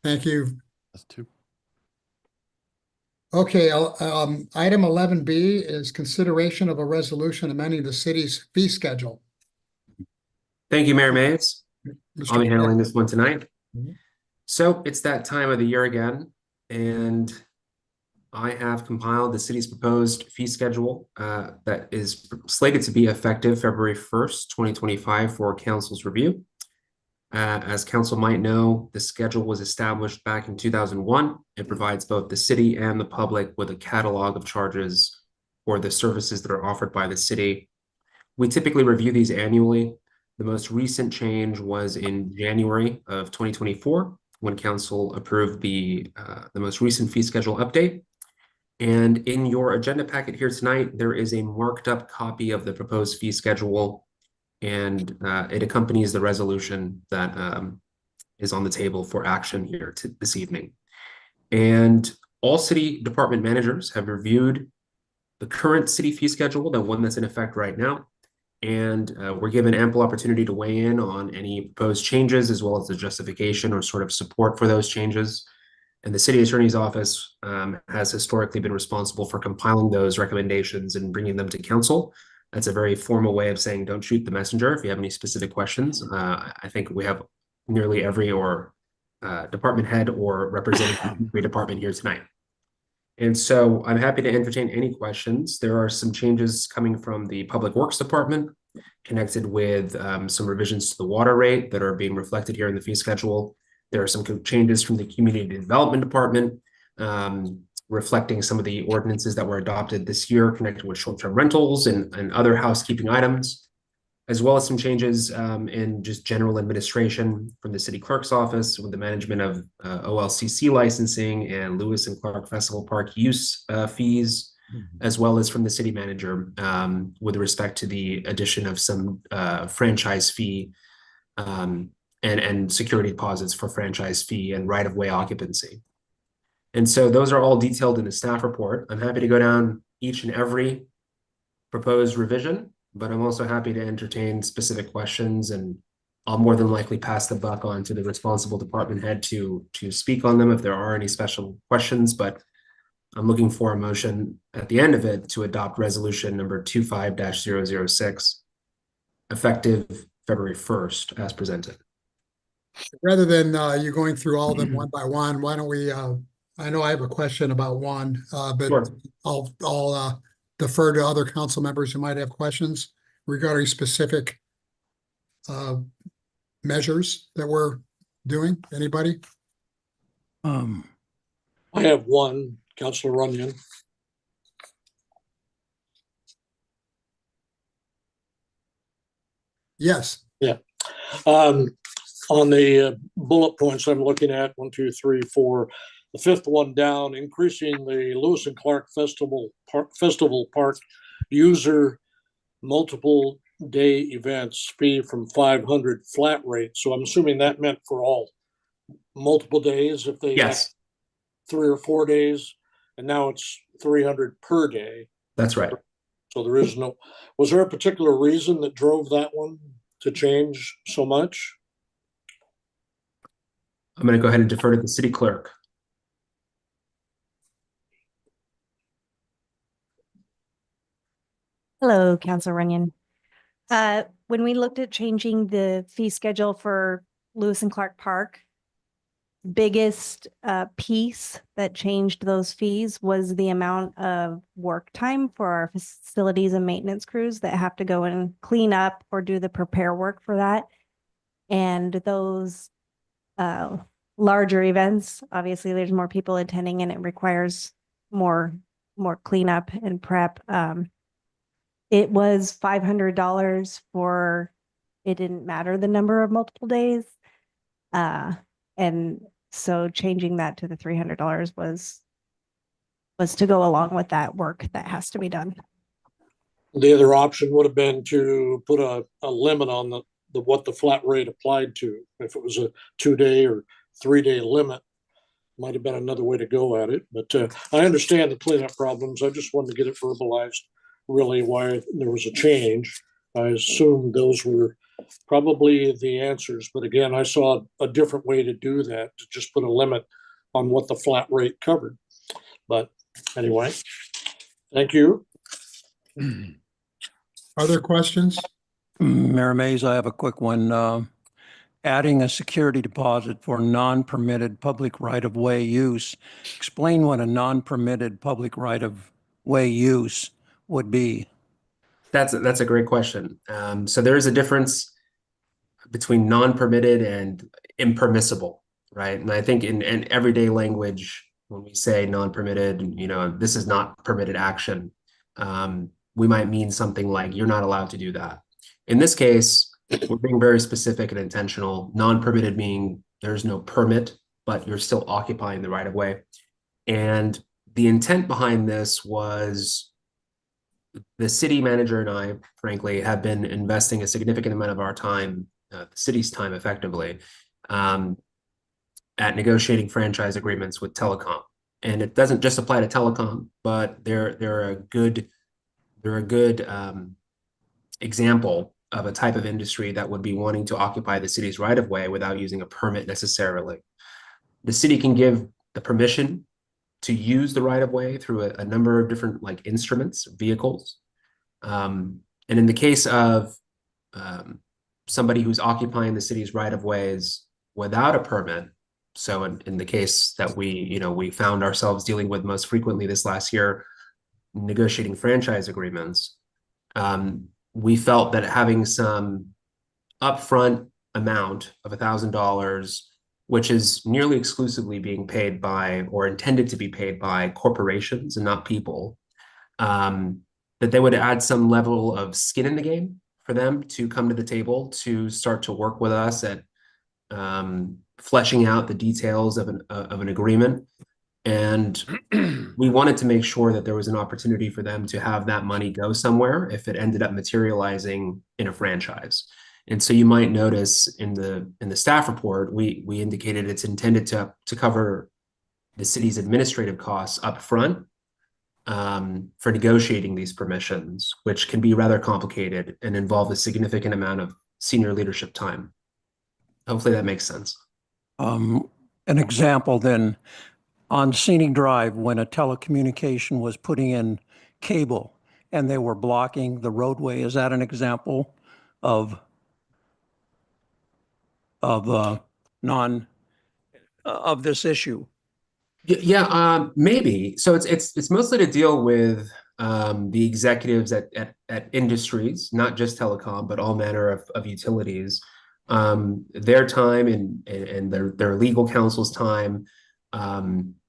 Thank you. That's two. Okay, item 11B is consideration of a resolution amending the city's fee schedule. Thank you, Mayor Mays. I'll be handling this one tonight. Mhm. So it's that time of the year again, and I have compiled the city's proposed fee schedule that is slated to be effective February 1st, 2025 for council's review. As council might know, the schedule was established back in 2001. It provides both the city and the public with a catalog of charges for the services that are offered by the city. We typically review these annually. The most recent change was in January of 2024 when council approved the most recent fee schedule update. And in your agenda packet here tonight, there is a marked up copy of the proposed fee schedule, and it accompanies the resolution that is on the table for action here this evening. And all city department managers have reviewed the current city fee schedule, the one that's in effect right now, and we're given ample opportunity to weigh in on any proposed changes as well as the justification or sort of support for those changes. And the city attorney's office has historically been responsible for compiling those recommendations and bringing them to council. That's a very formal way of saying don't shoot the messenger if you have any specific questions. I think we have nearly every department head or representative from every department here tonight. And so I'm happy to entertain any questions. There are some changes coming from the Public Works Department connected with some revisions to the water rate that are being reflected here in the fee schedule. There are some changes from the Community Development Department reflecting some of the ordinances that were adopted this year connected with short-term rentals and other housekeeping items, as well as some changes in just general administration from the city clerk's office with the management of OLCC licensing and Lewis and Clark Festival Park use fees, as well as from the city manager with respect to the addition of some franchise fee and security deposits for franchise fee and right-of-way occupancy. And so those are all detailed in the staff report. I'm happy to go down each and every proposed revision, but I'm also happy to entertain specific questions, and I'll more than likely pass the buck on to the responsible department head to speak on them if there are any special questions. But I'm looking for a motion at the end of it to adopt resolution number 25-006 effective February 1st as presented. Rather than you going through all of them one by one, why don't we, I know I have a question about one, but Sure. I'll defer to other council members who might have questions regarding specific measures that we're doing. Anybody? I have one, Councilor Runyon. Yes. Yeah. On the bullet points I'm looking at, 1, 2, 3, 4, the fifth one down, increasing the Lewis and Clark Festival Park user multiple day events fee from 500 flat rate. So I'm assuming that meant for all multiple days if they Yes. 3 or 4 days, and now it's 300 per day. That's right. So there is no, was there a particular reason that drove that one to change so much? I'm going to go ahead and defer to the city clerk. Hello, Council Runyon. When we looked at changing the fee schedule for Lewis and Clark Park, biggest piece that changed those fees was the amount of work time for our facilities and maintenance crews that have to go and clean up or do the prepare work for that. And those larger events, obviously there's more people attending and it requires more cleanup and prep. It was $500 for, it didn't matter the number of multiple days. And so changing that to the $300 was to go along with that work that has to be done. The other option would have been to put a limit on the what the flat rate applied to. If it was a 2-day or 3-day limit, might have been another way to go at it. But I understand the cleanup problems. I just wanted to get it verbalized, really, why there was a change. I assumed those were probably the answers. But again, I saw a different way to do that, to just put a limit on what the flat rate covered. But anyway, thank you. Other questions? Mayor Mays, I have a quick one. adding a security deposit for non-permitted public right-of-way use. Explain what a non-permitted public right-of-way use would be. That's a great question. So there is a difference between non-permitted and impermissible, right? And I think in everyday language, when we say non-permitted, this is not permitted action, we might mean something like you're not allowed to do that. In this case, we're being very specific and intentional. Non-permitted meaning there's no permit, but you're still occupying the right of way. And the intent behind this was the city manager and I, frankly, have been investing a significant amount of our time, the city's time effectively, at negotiating franchise agreements with telecom. And it doesn't just apply to telecom, but they're a good example of a type of industry that would be wanting to occupy the city's right of way without using a permit necessarily. The city can give the permission to use the right of way through a number of different instruments, vehicles. And in the case of somebody who's occupying the city's right of ways without a permit, so in the case that we found ourselves dealing with most frequently this last year, negotiating franchise agreements, we felt that having some upfront amount of $1,000, which is nearly exclusively being paid by or intended to be paid by corporations and not people, that they would add some level of skin in the game for them to come to the table to start to work with us at fleshing out the details of an agreement. And we wanted to make sure that there was an opportunity for them to have that money go somewhere if it ended up materializing in a franchise. And so you might notice in the staff report, we indicated it's intended to cover the city's administrative costs up front for negotiating these permissions, which can be rather complicated and involve a significant amount of senior leadership time. Hopefully that makes sense. An example then, on Scenic Drive, when a telecommunication was putting in cable and they were blocking the roadway, is that an example of this issue? Yeah, maybe. So it's mostly to deal with the executives at industries, not just telecom, but all manner of utilities, their time and their legal counsel's time,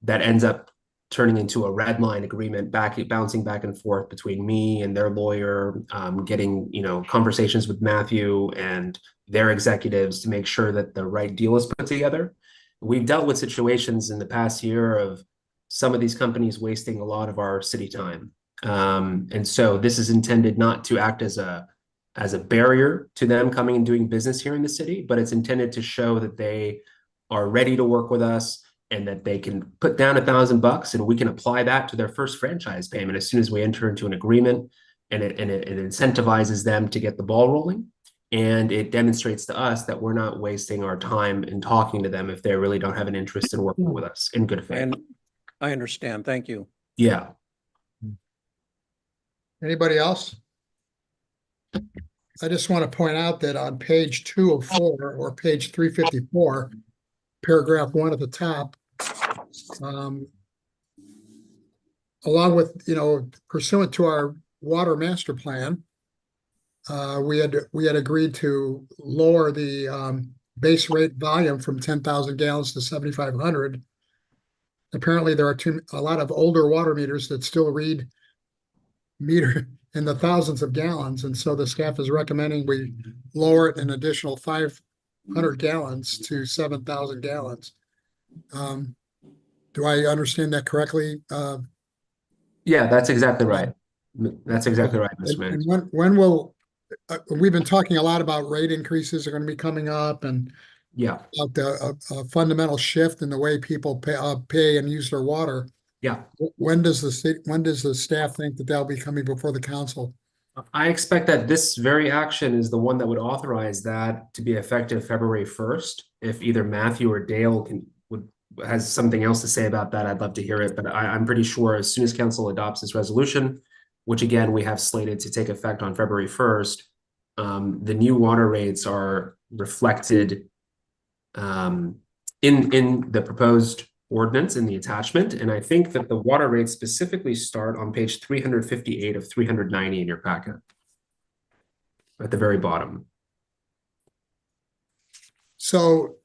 that ends up turning into a red line agreement, bouncing back and forth between me and their lawyer, getting conversations with Matthew and their executives to make sure that the right deal is put together. We've dealt with situations in the past year of some of these companies wasting a lot of our city time. And so this is intended not to act as a barrier to them coming and doing business here in the city, but it's intended to show that they are ready to work with us and that they can put down $1,000 and we can apply that to their first franchise payment as soon as we enter into an agreement, and it incentivizes them to get the ball rolling. And it demonstrates to us that we're not wasting our time in talking to them if they really don't have an interest in working with us in good faith. And I understand. Thank you. Yeah. Anybody else? I just want to point out that on page 204 or page 354, paragraph 1 at the top, along with, pursuant to our water master plan, we had agreed to lower the base rate volume from 10,000 gallons to 7,500. Apparently, there are a lot of older water meters that still read meter in the thousands of gallons, and so the staff is recommending we lower it an additional 500 gallons to 7,000 gallons. Do I understand that correctly? Yeah, that's exactly right. That's exactly right, Mr. And Mannix. when will we've been talking a lot about rate increases are going to be coming up, and yeah, about the fundamental shift in the way people pay and use their water. Yeah. When does the staff think that they'll be coming before the council? I expect that this very action is the one that would authorize that to be effective February 1st. If either Matthew or Dale has something else to say about that, I'd love to hear it. But I'm pretty sure as soon as council adopts this resolution, which again, we have slated to take effect on February 1st, the new water rates are reflected in the proposed ordinance in the attachment. And I think that the water rates specifically start on page 358 of 390 in your packet at the very bottom. So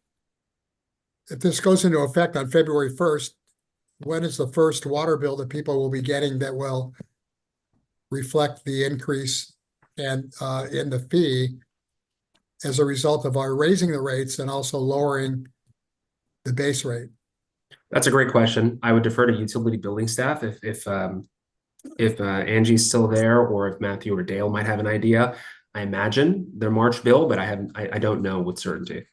if this goes into effect on February 1st, when is the first water bill that people will be getting that will reflect the increase and in the fee as a result of our raising the rates and also lowering the base rate? That's a great question. I would defer to utility building staff if Angie's still there, or if Matthew or Dale might have an idea. I imagine their March bill, but I don't know with certainty.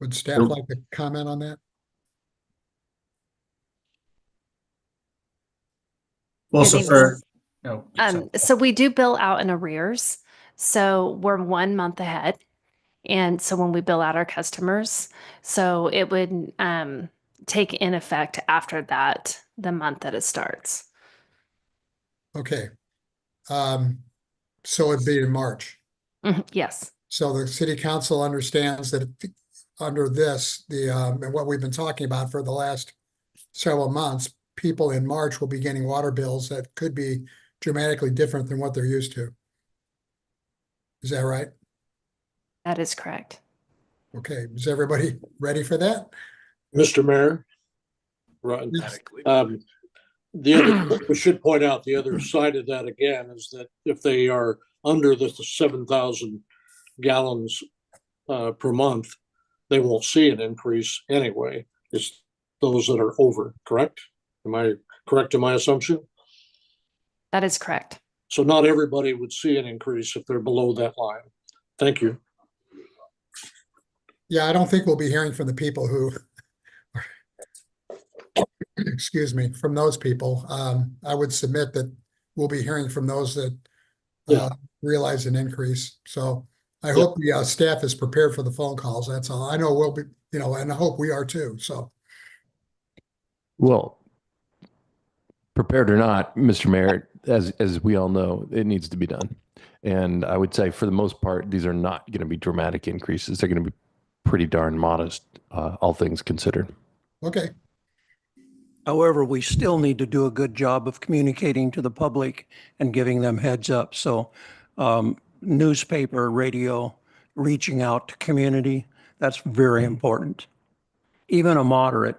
Would staff like to comment on that? Well, Good so evening. for, oh, sorry. So we do bill out in arrears. So we're 1 month ahead. And so when we bill out our customers, so it would take in effect after that, the month that it starts. Okay. So it'd be in March. Yes. So the city council understands that under this, and what we've been talking about for the last several months, people in March will be getting water bills that could be dramatically different than what they're used to. Is that right? That is correct. Okay, is everybody ready for that? Mr. Mayor, right, the other, we should point out the other side of that again is that if they are under the 7,000 gallons per month, they won't see an increase anyway. It's those that are over, correct? Am I correct in my assumption? That is correct. So not everybody would see an increase if they're below that line. Thank you. Yeah, I don't think we'll be hearing from the people who, excuse me, from those people. I would submit that we'll be hearing from those that realize an increase. So I hope the staff is prepared for the phone calls. That's all. I know we'll be, and I hope we are too. So. Well, prepared or not, Mr. Mayor, as we all know, it needs to be done. And I would say for the most part, these are not going to be dramatic increases. They're going to be pretty darn modest, all things considered. Okay. However, we still need to do a good job of communicating to the public and giving them heads up. So newspaper, radio, reaching out to community, that's very important. Even a moderate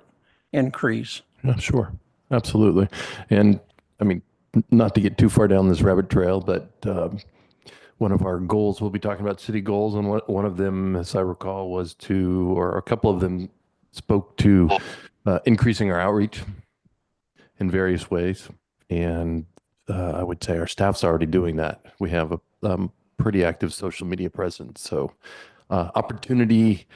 increase. Yeah, sure. Absolutely. And I mean, not to get too far down this rabbit trail, but one of our goals, we'll be talking about city goals, and one of them, as I recall, was or a couple of them spoke to increasing our outreach in various ways. And I would say our staff's already doing that. We have a pretty active social media presence. So opportunity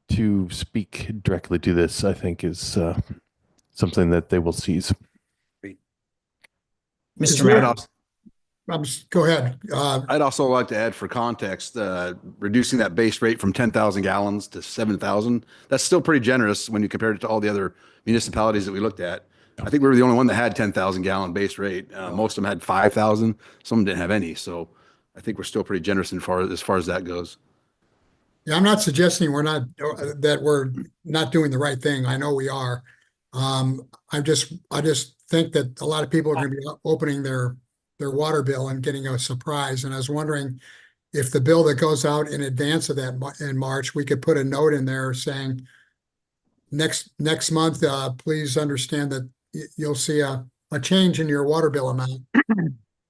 to speak directly to this, I think, is something that they will seize. Mr. Mayor. Go ahead. I'd also like to add for context, reducing that base rate from 10,000 gallons to 7,000. That's still pretty generous when you compare it to all the other municipalities that we looked at. I think we were the only one that had 10,000 gallon base rate. Most of them had 5,000. Some didn't have any. So I think we're still pretty generous as far as that goes. Yeah, I'm not suggesting that we're not doing the right thing. I know we are. I just think that a lot of people are going to be opening their water bill and getting a surprise. And I was wondering if the bill that goes out in advance of that in March, we could put a note in there saying next month, please understand that you'll see a change in your water bill amount.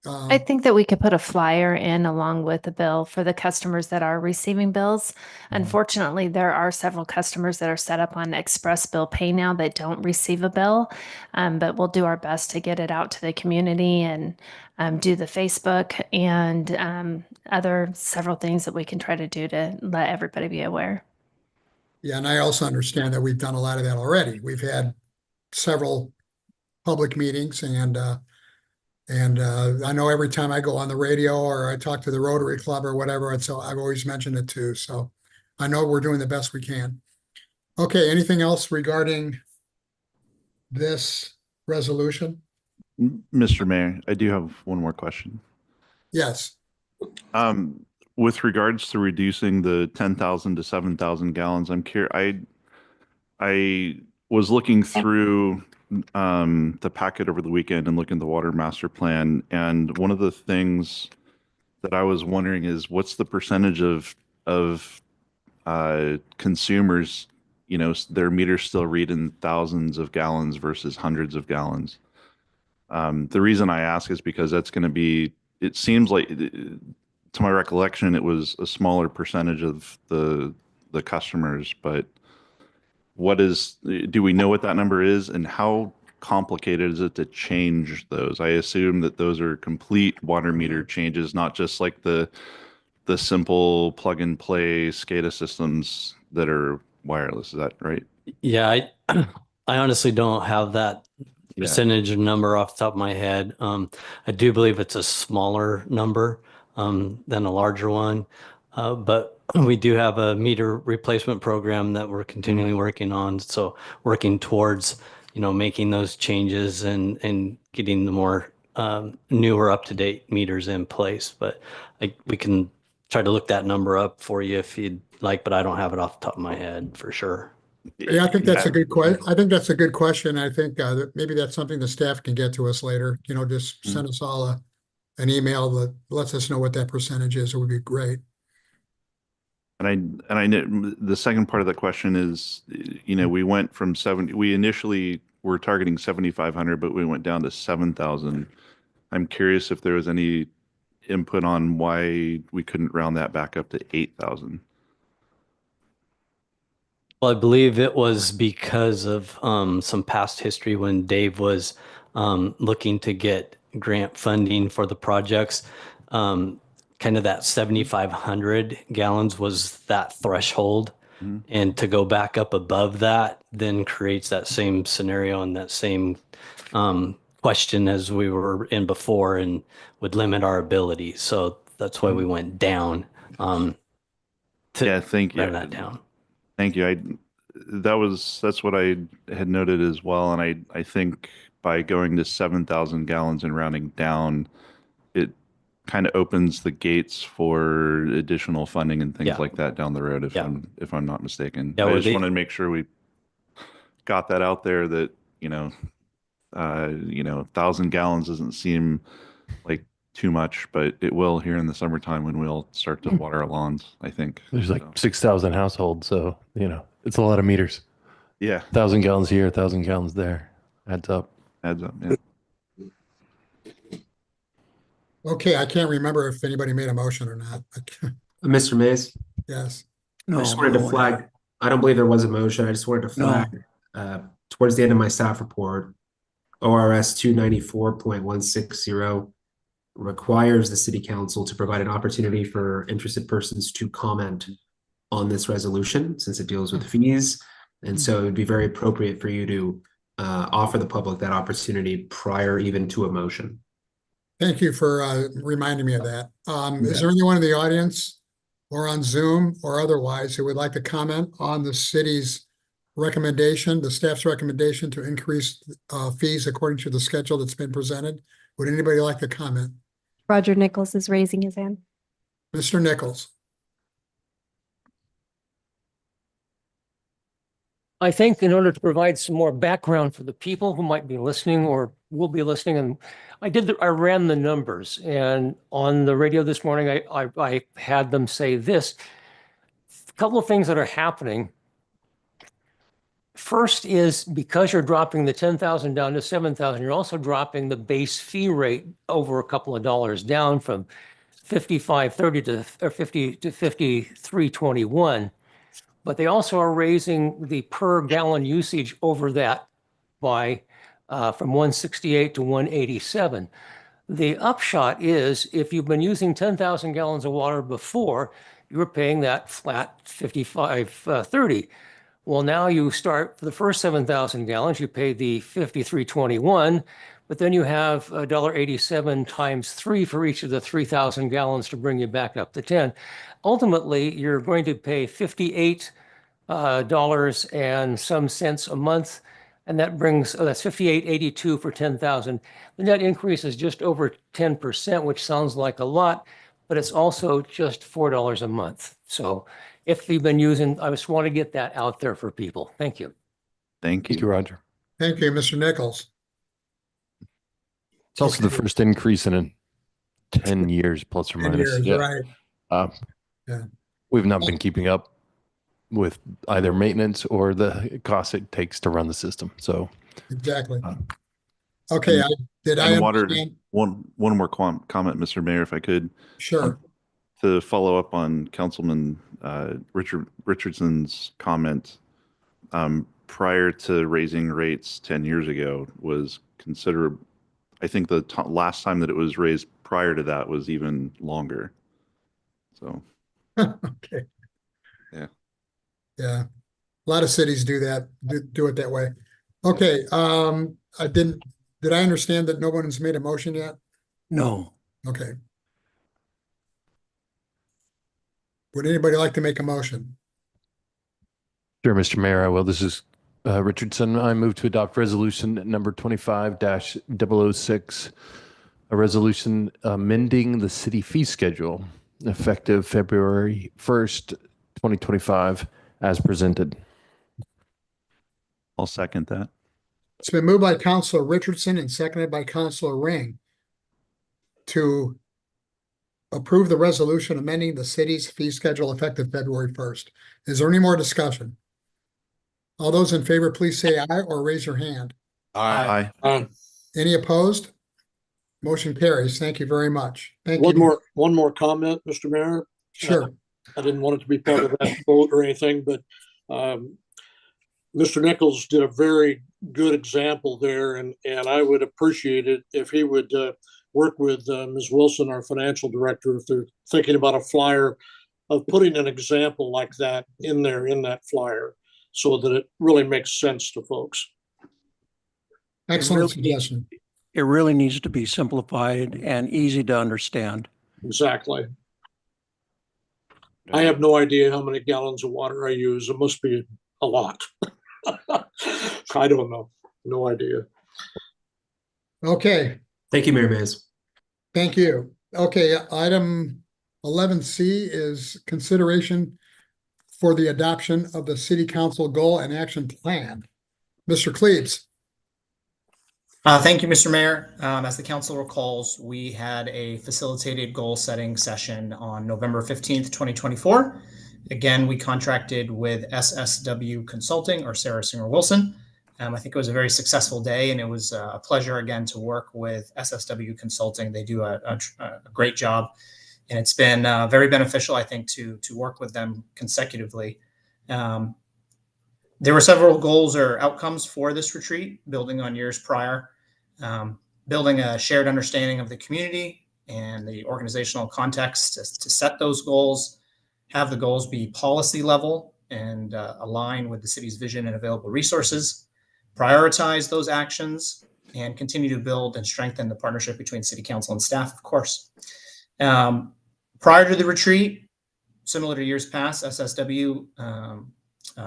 I think that we could put a flyer in along with the bill for the customers that are receiving bills. Unfortunately, there are several customers that are set up on Express Bill Pay now that don't receive a bill, but we'll do our best to get it out to the community and do the Facebook and other several things that we can try to do to let everybody be aware. Yeah, and I also understand that we've done a lot of that already. We've had several public meetings and I know every time I go on the radio or I talk to the Rotary Club or whatever, and so I've always mentioned it too. So I know we're doing the best we can. Okay, anything else regarding this resolution? Mr. Mayor, I do have one more question. Yes. with regards to reducing the 10,000 to 7,000 gallons, I'm curious. I was looking through the packet over the weekend and looking at the water master plan, and one of the things that I was wondering is what's the percentage of consumers, their meters still read in thousands of gallons versus hundreds of gallons. The reason I ask is because that's going to be, it seems like, to my recollection, it was a smaller percentage of the customers, but do we know what that number is, and how complicated is it to change those? I assume that those are complete water meter changes, not just like the simple plug and play SCADA systems that are wireless. Is that right? Yeah, I honestly don't have that Yeah. percentage number off the top of my head. I do believe it's a smaller number than a larger one. But we do have a meter replacement program that we're continually working on. So working towards, making those changes and getting the more newer up-to-date meters in place. But we can try to look that number up for you if you'd like, but I don't have it off the top of my head for sure. Yeah, I think that's a good question. I think that's a good question. I think that maybe that's something the staff can get to us later. Just send us all an email that lets us know what that percentage is. It would be great. And I know the second part of the question is, we went from 70. We initially were targeting 7,500, but we went down to 7,000. I'm curious if there was any input on why we couldn't round that back up to 8,000. Well, I believe it was because of some past history when Dave was looking to get grant funding for the projects. Kind of that 7,500 gallons was that threshold. And to go back up above that then creates that same scenario and that same question as we were in before and would limit our ability. So that's why we went down to thank you. run that down. Thank you. That's what I had noted as well. And I think by going to 7,000 gallons and rounding down, it kind of opens the gates for additional funding and things like that down the road, if I'm not mistaken. I just wanted to make sure we got that out there that, 1,000 gallons doesn't seem like too much, but it will here in the summertime when we'll start to water our lawns, I think. There's like 6,000 households, so it's a lot of meters. Yeah. 1,000 gallons here, 1,000 gallons there. Adds up. Adds up, yeah. Okay, I can't remember if anybody made a motion or not. Mr. Mays, Yes. I just wanted to flag, I don't believe there was a motion. I just wanted to flag towards the end of my staff report, ORS 294.160 requires the city council to provide an opportunity for interested persons to comment on this resolution since it deals with fees. And so it would be very appropriate for you to offer the public that opportunity prior even to a motion. Thank you for reminding me of that. Is there anyone in the audience or on Zoom or otherwise who would like to comment on the city's recommendation, the staff's recommendation to increase fees according to the schedule that's been presented? Would anybody like to comment? Roger Nichols is raising his hand. Mr. Nichols. I think in order to provide some more background for the people who might be listening or will be listening, and I ran the numbers, and on the radio this morning, I had them say this. A couple of things that are happening. First is because you're dropping the 10,000 down to 7,000, you're also dropping the base fee rate over a couple of dollars down from 55.30 to 53.21. But they also are raising the per gallon usage over that by from 168 to 187. The upshot is if you've been using 10,000 gallons of water before, you were paying that flat 55.30. Well, now you start for the first 7,000 gallons, you pay the 53.21, but then you have $1.87 times 3 for each of the 3,000 gallons to bring you back up to 10. Ultimately, you're going to pay $58 and some cents a month, and that brings that's $58.82 for 10,000. The net increase is just over 10%, which sounds like a lot, but it's also just $4 a month. So if you've been using, I just want to get that out there for people. Thank you. Thank you. Thank you, Roger. Thank you, Mr. Nichols. It's also the first increase in 10 years, plus or 10 minus. years, Yeah. right. Yeah. We've not been keeping up with either maintenance or the cost it takes to run the system. So Exactly. Okay, And I water, understand? one more comment, Mr. Mayor, if I could. Sure. To follow up on Councilman Richardson's comment, prior to raising rates 10 years ago was considered, I think the last time that it was raised prior to that was even longer. So, Okay. yeah. Yeah. A lot of cities do that, do it that way. Okay, did I understand that no one has made a motion yet? No. Okay. Would anybody like to make a motion? Sure, Mr. Mayor, I will. This is Richardson. I move to adopt resolution number 25-006, a resolution amending the city fee schedule effective February 1st, 2025, as presented. I'll second that. It's been moved by Councilor Richardson and seconded by Councilor Ring to approve the resolution amending the city's fee schedule effective February 1st. Is there any more discussion? All those in favor, please say aye or raise your hand. Aye. Any opposed? Motion carries. Thank you very much. Thank One you. more comment, Mr. Mayor. Sure. I didn't want it to be part of that vote or anything, but Mr. Nichols did a very good example there, and I would appreciate it if he would work with Ms. Wilson, our financial director, if they're thinking about a flyer, of putting an example like that in there in that flyer so that it really makes sense to folks. Excellent suggestion. It really needs to be simplified and easy to understand. Exactly. I have no idea how many gallons of water I use. It must be a lot. I don't know. No idea. Okay. Thank you, Mayor Mays. Thank you. Okay, item 11C is consideration for the adoption of the city council goal and action plan. Mr. Cleaves. Thank you, Mr. Mayor. As the council recalls, we had a facilitated goal setting session on November 15th, 2024. Again, we contracted with SSW Consulting, or Sarah Singer Wilson. I think it was a very successful day, and it was a pleasure again to work with SSW Consulting. They do a great job, and it's been very beneficial, I think, to work with them consecutively. There were several goals or outcomes for this retreat, building on years prior, building a shared understanding of the community and the organizational context to set those goals, have the goals be policy level and align with the city's vision and available resources, prioritize those actions, and continue to build and strengthen the partnership between city council and staff, of course. Prior to the retreat, similar to years past, SSW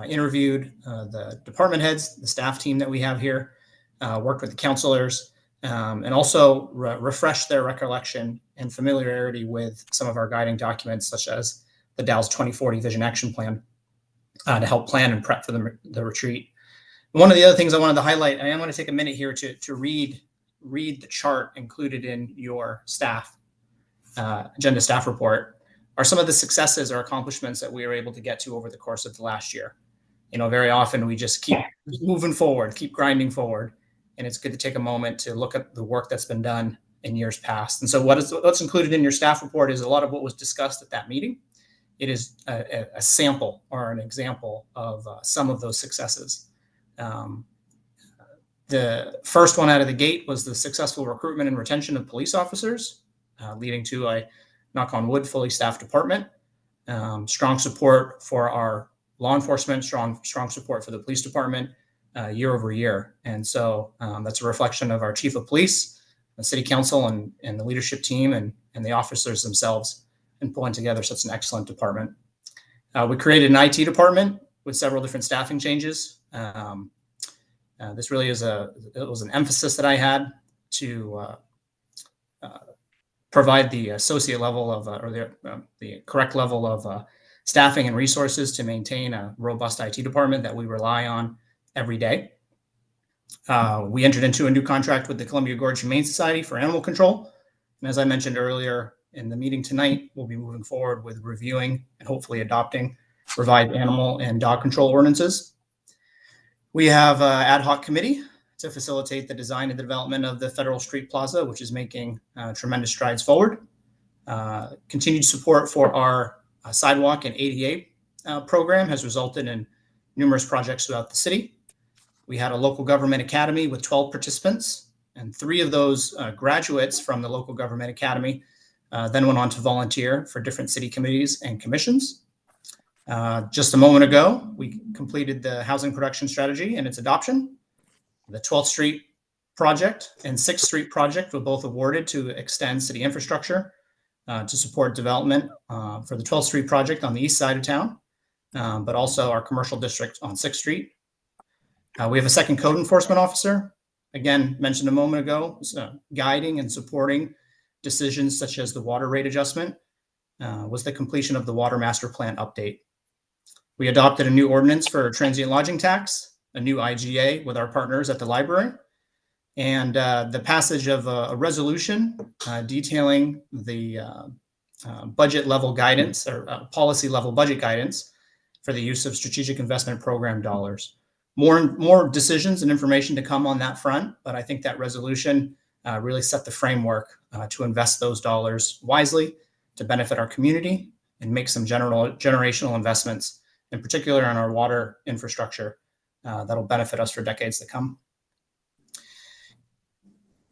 interviewed the department heads, the staff team that we have here, worked with the counselors, and also refreshed their recollection and familiarity with some of our guiding documents, such as the Dalles 2040 Vision Action Plan, to help plan and prep for the retreat. One of the other things I wanted to highlight, I am going to take a minute here to read the chart included in your staff agenda staff report, are some of the successes or accomplishments that we were able to get to over the course of the last year. You know, very often we just keep moving forward, keep grinding forward, and it's good to take a moment to look at the work that's been done in years past. And so what's included in your staff report is a lot of what was discussed at that meeting. It is a sample or an example of some of those successes. The first one out of the gate was the successful recruitment and retention of police officers, leading to a, knock on wood, fully staffed department. Strong support for our law enforcement, strong support for the police department year over year. And so that's a reflection of our chief of police, the city council, and the leadership team and the officers themselves in pulling together such an excellent department. We created an IT department with several different staffing changes. This really is it was an emphasis that I had to provide the associate level of, or the correct level of staffing and resources to maintain a robust IT department that we rely on every day. We entered into a new contract with the Columbia Gorge Humane Society for animal control. And as I mentioned earlier in the meeting tonight, we'll be moving forward with reviewing and hopefully adopting revised animal and dog control ordinances. We have an ad hoc committee to facilitate the design and the development of the Federal Street Plaza, which is making tremendous strides forward. Continued support for our sidewalk and ADA program has resulted in numerous projects throughout the city. We had a local government academy with 12 participants, and 3 of those graduates from the local government academy then went on to volunteer for different city committees and commissions. Just a moment ago, we completed the housing production strategy and its adoption. The 12th Street project and 6th Street project were both awarded to extend city infrastructure to support development for the 12th Street project on the east side of town, but also our commercial district on 6th Street. We have a second code enforcement officer, again, mentioned a moment ago, guiding and supporting decisions such as the water rate adjustment, was the completion of the water master plan update. We adopted a new ordinance for transient lodging tax, a new IGA with our partners at the library, and the passage of a resolution detailing the budget level guidance or policy level budget guidance for the use of strategic investment program dollars. More decisions and information to come on that front, but I think that resolution really set the framework to invest those dollars wisely to benefit our community and make some generational investments, in particular on our water infrastructure, that'll benefit us for decades to come.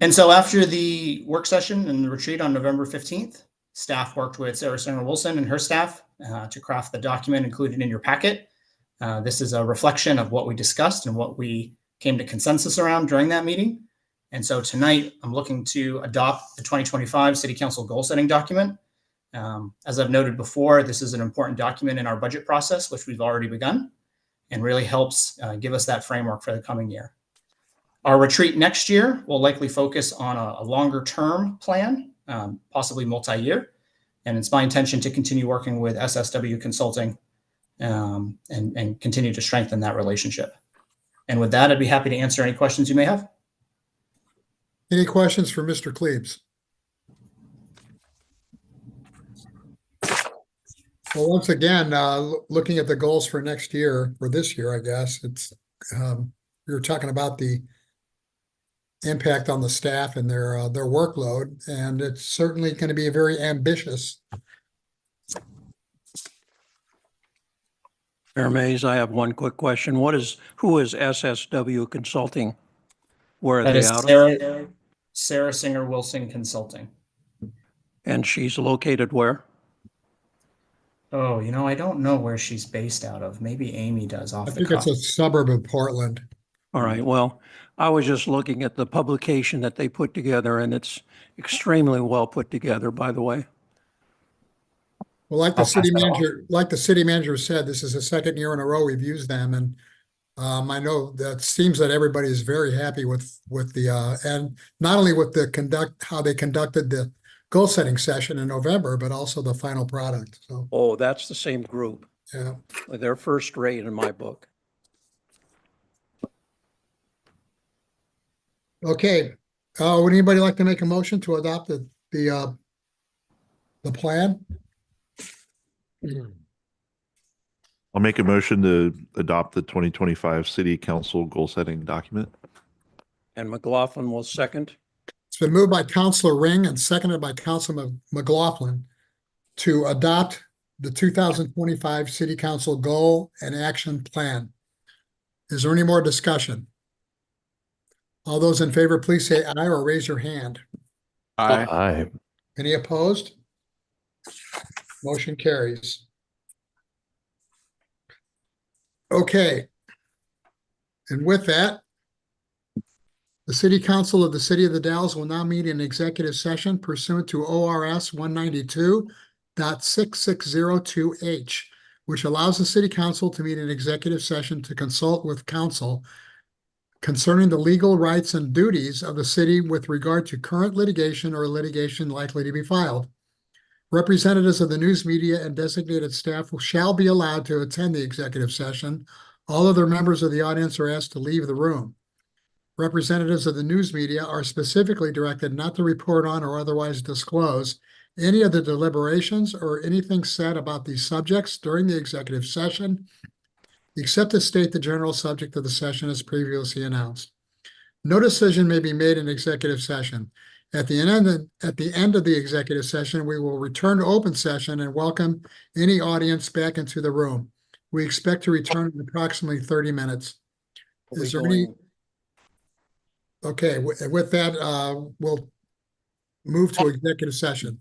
And so after the work session and the retreat on November 15th, staff worked with Sarah Singer Wilson and her staff to craft the document included in your packet. This is a reflection of what we discussed and what we came to consensus around during that meeting. And so tonight, I'm looking to adopt the 2025 City Council goal setting document. As I've noted before, this is an important document in our budget process, which we've already begun, and really helps give us that framework for the coming year. Our retreat next year will likely focus on a longer term plan, possibly multi-year. And it's my intention to continue working with SSW Consulting and continue to strengthen that relationship. And with that, I'd be happy to answer any questions you may have. Any questions for Mr. Klebs? Well, once again, looking at the goals for next year, or this year, I guess, it's we were talking about the impact on the staff and their workload, and it's certainly going to be very ambitious. Mayor Mays, I have one quick question. Who is SSW Consulting? Where are That they is out of? Sarah Singer Wilson Consulting. And she's located where? Oh, I don't know where she's based out of. Maybe Amy does off I the think cuff. it's a suburb of Portland. All right, well, I was just looking at the publication that they put together, and it's extremely well put together, by the way. Well, like the city manager said, this is the second year in a row we've used them, and I know that seems that everybody is very happy with the and not only with how they conducted the goal setting session in November, but also the final product. So, oh, that's the same group. Yeah, they're first rate in my book. Okay. Would anybody like to make a motion to adopt the plan? I'll make a motion to adopt the 2025 City Council goal setting document. And McLaughlin will second. It's been moved by Councilor Ring and seconded by Councilor McLaughlin to adopt the 2025 City Council goal and action plan. Is there any more discussion? All those in favor, please say aye or raise your hand. Aye. Aye. Any opposed? Motion carries. Okay. And with that, the City Council of the City of the Dalles will now meet in executive session pursuant to ORS 192.6602H, which allows the City Council to meet in executive session to consult with counsel concerning the legal rights and duties of the city with regard to current litigation or litigation likely to be filed. Representatives of the news media and designated staff shall be allowed to attend the executive session. All other members of the audience are asked to leave the room. Representatives of the news media are specifically directed not to report on or otherwise disclose any of the deliberations or anything said about these subjects during the executive session, except to state the general subject of the session as previously announced. No decision may be made in executive session. At the end of the executive session, we will return to open session and welcome any audience back into the room. We expect to return in approximately 30 minutes. Is there any? Okay, with that, we'll move to executive session.